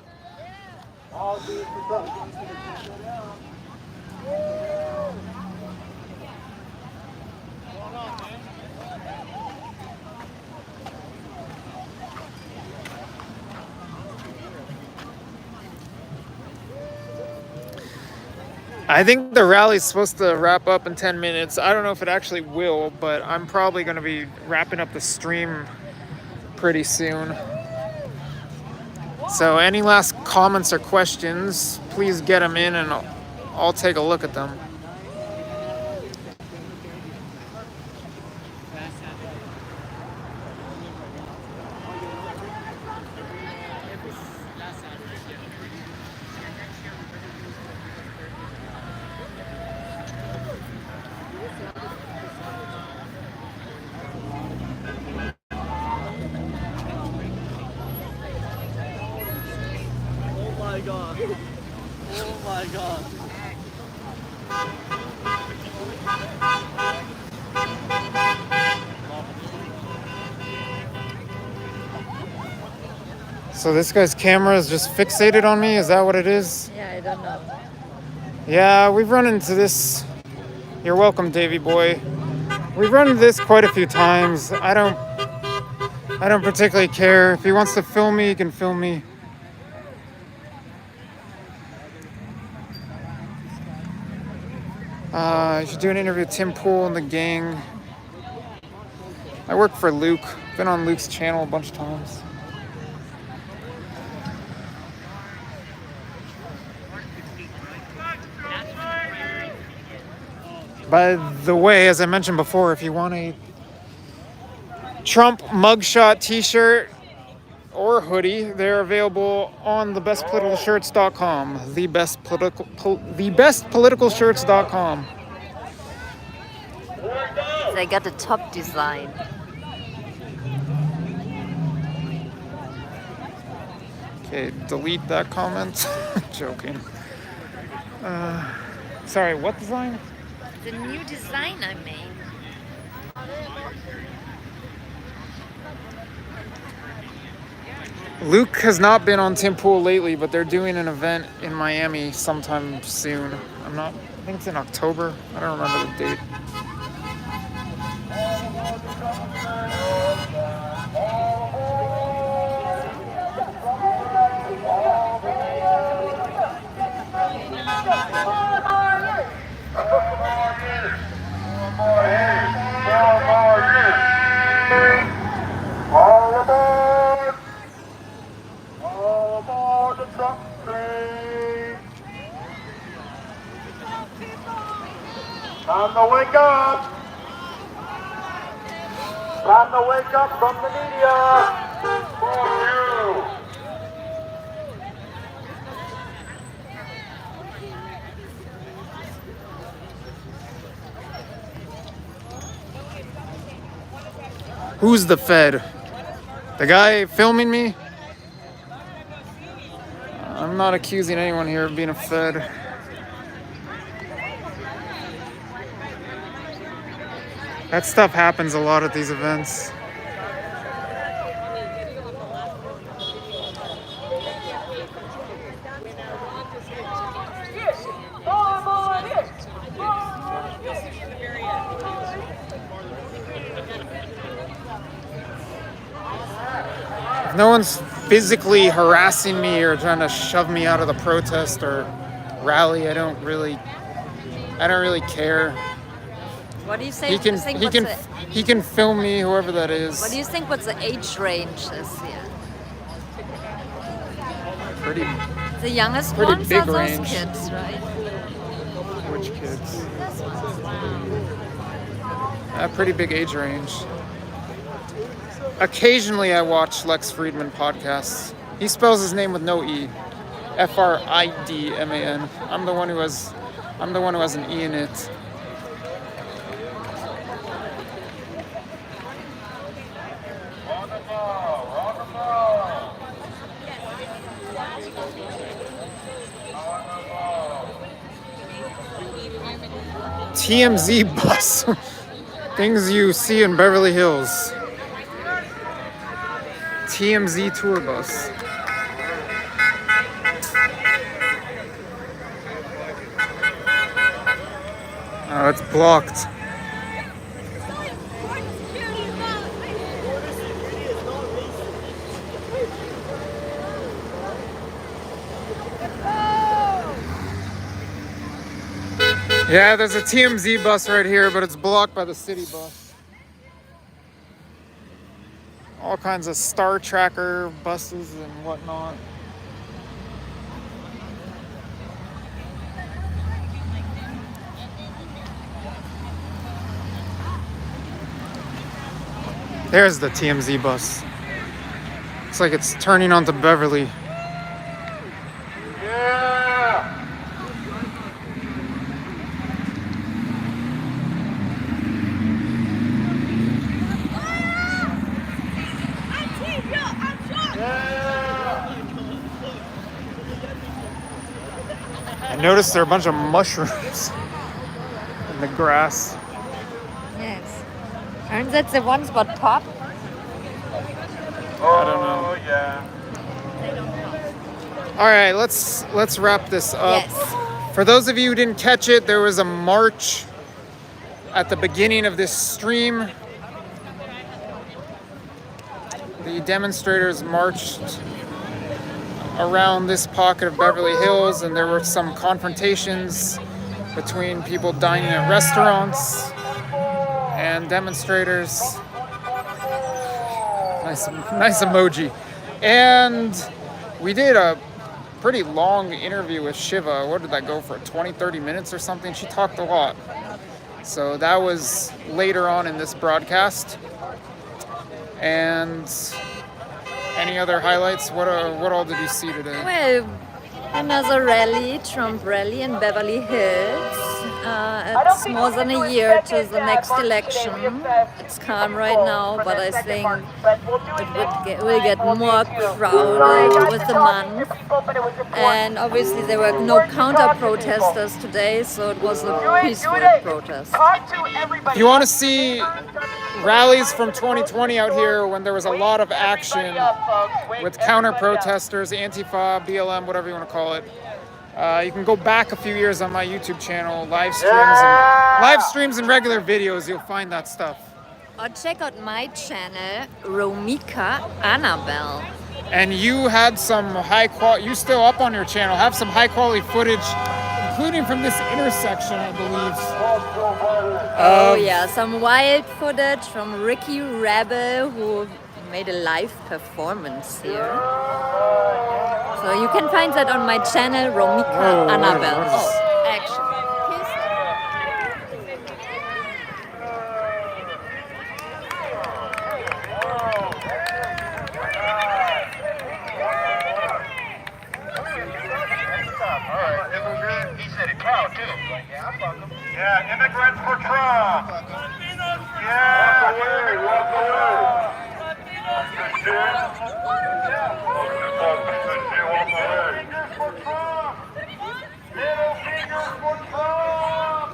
Speaker 1: I think the rally's supposed to wrap up in 10 minutes. I don't know if it actually will, but I'm probably going to be wrapping up the stream pretty soon. So any last comments or questions, please get them in and I'll take a look at them.
Speaker 6: Oh my god.
Speaker 1: So this guy's camera is just fixated on me? Is that what it is?
Speaker 2: Yeah, I don't know.
Speaker 1: Yeah, we've run into this. You're welcome, Davy boy. We've run into this quite a few times. I don't particularly care. If he wants to film me, he can film me. I should do an interview with Tim Pool and the gang. I work for Luke. Been on Luke's channel a bunch of times. By the way, as I mentioned before, if you want a Trump mugshot t-shirt or hoodie, they're available on thebestpoliticalshirts.com. Thebestpoliticalshirts.com.
Speaker 2: They got the top design.
Speaker 1: Okay, delete that comment. Joking. Sorry, what design?
Speaker 2: The new design I made.
Speaker 1: Luke has not been on Tim Pool lately, but they're doing an event in Miami sometime soon. I think it's in October. I don't remember the date.
Speaker 3: All aboard! All aboard the Trump train! Time to wake up! Time to wake up from the media! For you!
Speaker 1: Who's the Fed? The guy filming me? I'm not accusing anyone here of being a Fed. That stuff happens a lot at these events. If no one's physically harassing me or trying to shove me out of the protest or rally, I don't really care.
Speaker 2: What do you say?
Speaker 1: He can film me, whoever that is.
Speaker 2: What do you think? What's the age range is here?
Speaker 1: Pretty.
Speaker 2: The youngest
Speaker 1: pretty
Speaker 2: ones
Speaker 1: big
Speaker 2: are those
Speaker 1: range.
Speaker 2: kids, right?
Speaker 1: Which kids? A pretty big age range. Occasionally I watch Lex Friedman podcasts. He spells his name with no E. Friedman. I'm the one who has an E in it. TMZ bus. Things you see in Beverly Hills. TMZ tour bus. Oh, it's blocked. Yeah, there's a TMZ bus right here, but it's blocked by the city bus. All kinds of Star Tracker buses and whatnot. There's the TMZ bus. Looks like it's turning onto Beverly. I noticed there are a bunch of mushrooms in the grass.
Speaker 2: Yes. Aren't that the ones what pop?
Speaker 1: I don't know.
Speaker 3: Yeah.
Speaker 1: All right, let's wrap this up.
Speaker 2: Yes.
Speaker 1: For those of you who didn't catch it, there was a march at the beginning of this stream. The demonstrators marched around this pocket of Beverly Hills, and there were some confrontations between people dining at restaurants and demonstrators. Nice emoji. And we did a pretty long interview with Shiva. What did that go for? 20-30 minutes or something? She talked a lot. So that was later on in this broadcast. And any other highlights? What all did you see today?
Speaker 2: Well, another rally, Trump rally in Beverly Hills. It's more than a year to the next election. It's calm right now, but I think it will get more crowded with the month. And obviously there were no counter-protesters today, so it was a peaceful protest.
Speaker 1: If you want to see rallies from 2020 out here when there was a lot of action with counter-protesters, Antifa, BLM, whatever you want to call it, you can go back a few years on my YouTube channel, live streams and regular videos. You'll find that stuff.
Speaker 2: Or check out my channel, Romika Annabelle.
Speaker 1: And you had some high quality. You still up on your channel? Have some high quality footage, including from this intersection, I believe.
Speaker 2: Oh yeah, some wild footage from Ricky Rebel, who made a live performance here. So you can find that on my channel, Romika Annabelle. Oh, action.
Speaker 3: Yeah, immigrants for Trump. Yeah, walk away, walk away. Good shit. Walk away. For Trump. Middle fingers for Trump.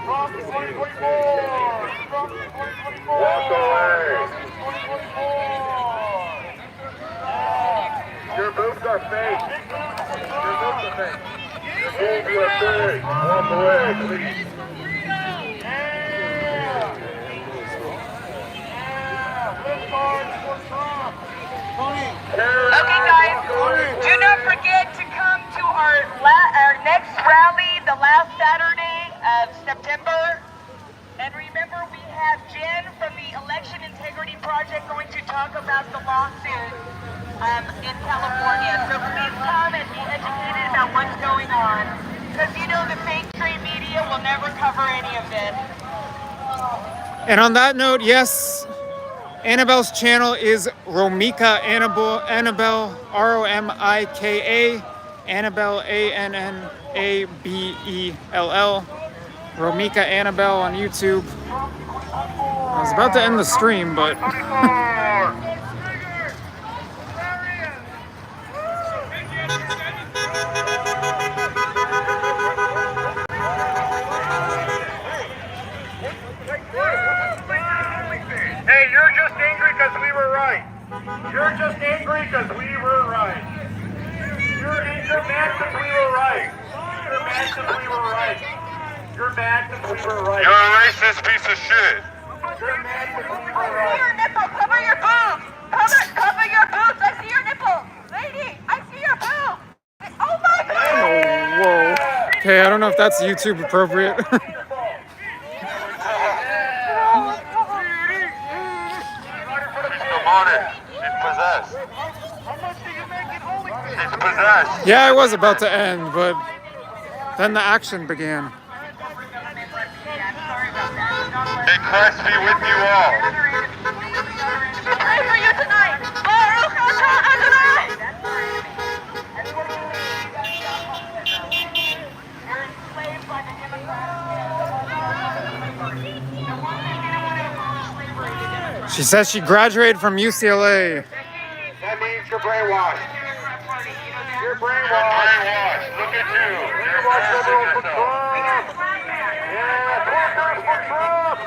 Speaker 3: Trump 2024. Trump 2024. Walk away. 2024. Your boobs are fake. Your boobs are fake. Walk away, please.
Speaker 5: Okay, guys, do not forget to come to our next rally, the last Saturday of September. And remember, we have Jen from the Election Integrity Project going to talk about the lawsuit in California. So please come and be educated about what's going on. Because you know the fake trade media will never cover any of this.
Speaker 1: And on that note, yes, Annabelle's channel is Romika Annabelle, Romika, Annabelle, Annabell, Romika Annabelle on YouTube. I was about to end the stream, but
Speaker 3: Hey, you're just angry because we were right. You're just angry because we were right. You're mad because we were right. You're mad because we were right. You're mad because we were right. You're a racist piece of shit. You're mad because we were right. I see your nipple. Cover your boobs. Cover your boobs. I see your nipple. Lady, I see your boobs. Oh my God.
Speaker 1: whoa. Okay, I don't know if that's YouTube appropriate.
Speaker 3: She's possessed. She's possessed.
Speaker 1: Yeah, I was about to end, but then the action began.
Speaker 3: May Christ be with you all.
Speaker 5: Pray for you tonight.
Speaker 1: She says she graduated from UCLA.
Speaker 3: That means you're brainwashed. You're brainwashed. Look at you. You're brainwashed for Trump. Yeah, workers for Trump.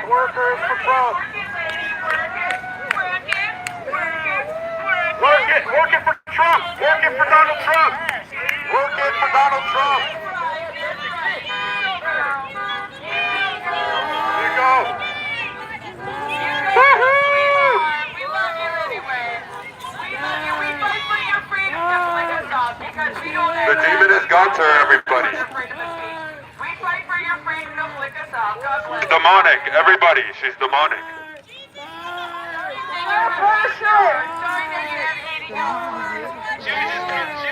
Speaker 3: Workers for Trump. it. Working for Trump. Working for Donald Trump. Working for Donald Trump. There you go. Woohoo!
Speaker 5: We love you anyway. We love you. We fight for your freedom to flick us off because we don't
Speaker 3: The demon has got to her, everybody.
Speaker 5: We fight for your freedom to flick us off. God bless you.
Speaker 3: Demonic, everybody. She's demonic.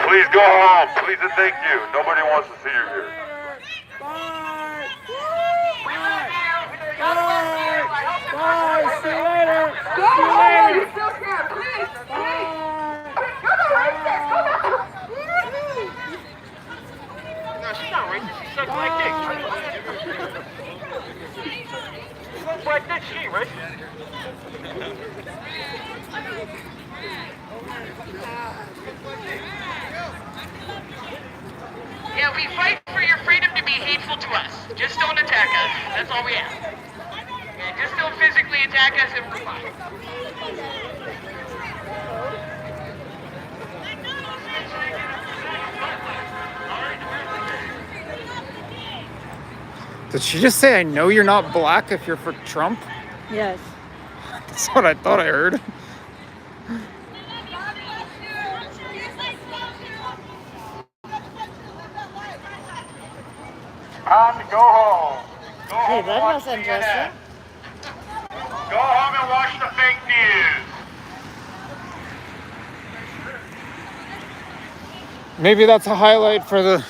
Speaker 3: Please go home. Please and thank you. Nobody wants to see you here.
Speaker 5: See you later. Go home. You still can. Please. Go to racist. Go to.
Speaker 3: No, she's not racist. She sucks my dick. She sucks my dick. She ain't racist.
Speaker 5: Yeah, we fight for your freedom to be hateful to us. Just don't attack us. That's all we ask. Yeah, just don't physically attack us and we're fine.
Speaker 1: Did she just say, I know you're not black if you're for Trump?
Speaker 2: Yes.
Speaker 1: That's what I thought I heard.
Speaker 3: Time to go home. Go
Speaker 2: Hey,
Speaker 3: home
Speaker 2: that
Speaker 3: and watch
Speaker 2: was interesting.
Speaker 3: CNN. Go home and watch the fake news.
Speaker 1: Maybe that's a highlight for the.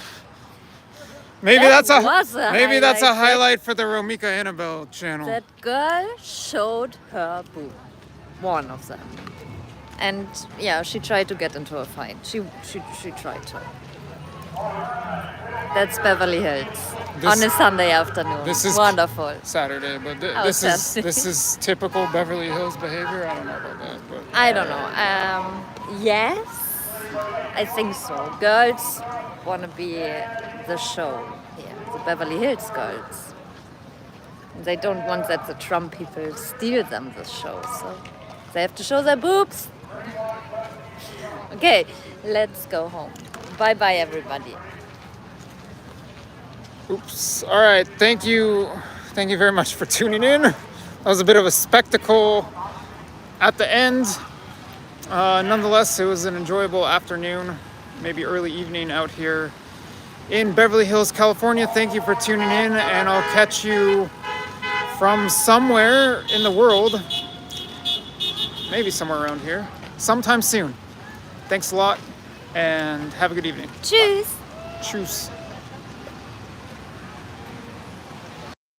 Speaker 1: Maybe
Speaker 2: That
Speaker 1: that's
Speaker 2: was a
Speaker 1: maybe that's a
Speaker 2: highlight.
Speaker 1: highlight for the Romika Annabelle channel.
Speaker 2: That girl showed her boob. One of them. And yeah, she tried to get into a fight. She tried to. That's Beverly Hills on a Sunday afternoon.
Speaker 1: This is
Speaker 2: wonderful.
Speaker 1: Saturday, but
Speaker 2: Oh, Saturday.
Speaker 1: this is typical Beverly Hills behavior. I don't know about that, but
Speaker 2: I don't know. Yes, I think so. Girls want to be the show here, the Beverly Hills girls. They don't want that the Trump people steal them the show, so they have to show their boobs. Okay, let's go home. Bye bye, everybody.
Speaker 1: oops. All right, thank you very much for tuning in. That was a bit of a spectacle at the end. Nonetheless, it was an enjoyable afternoon, maybe early evening out here in Beverly Hills, California. Thank you for tuning in, and I'll catch you from somewhere in the world, maybe somewhere around here, sometime soon. Thanks a lot, and have a good evening.
Speaker 2: Tschüss.
Speaker 1: Tschüss.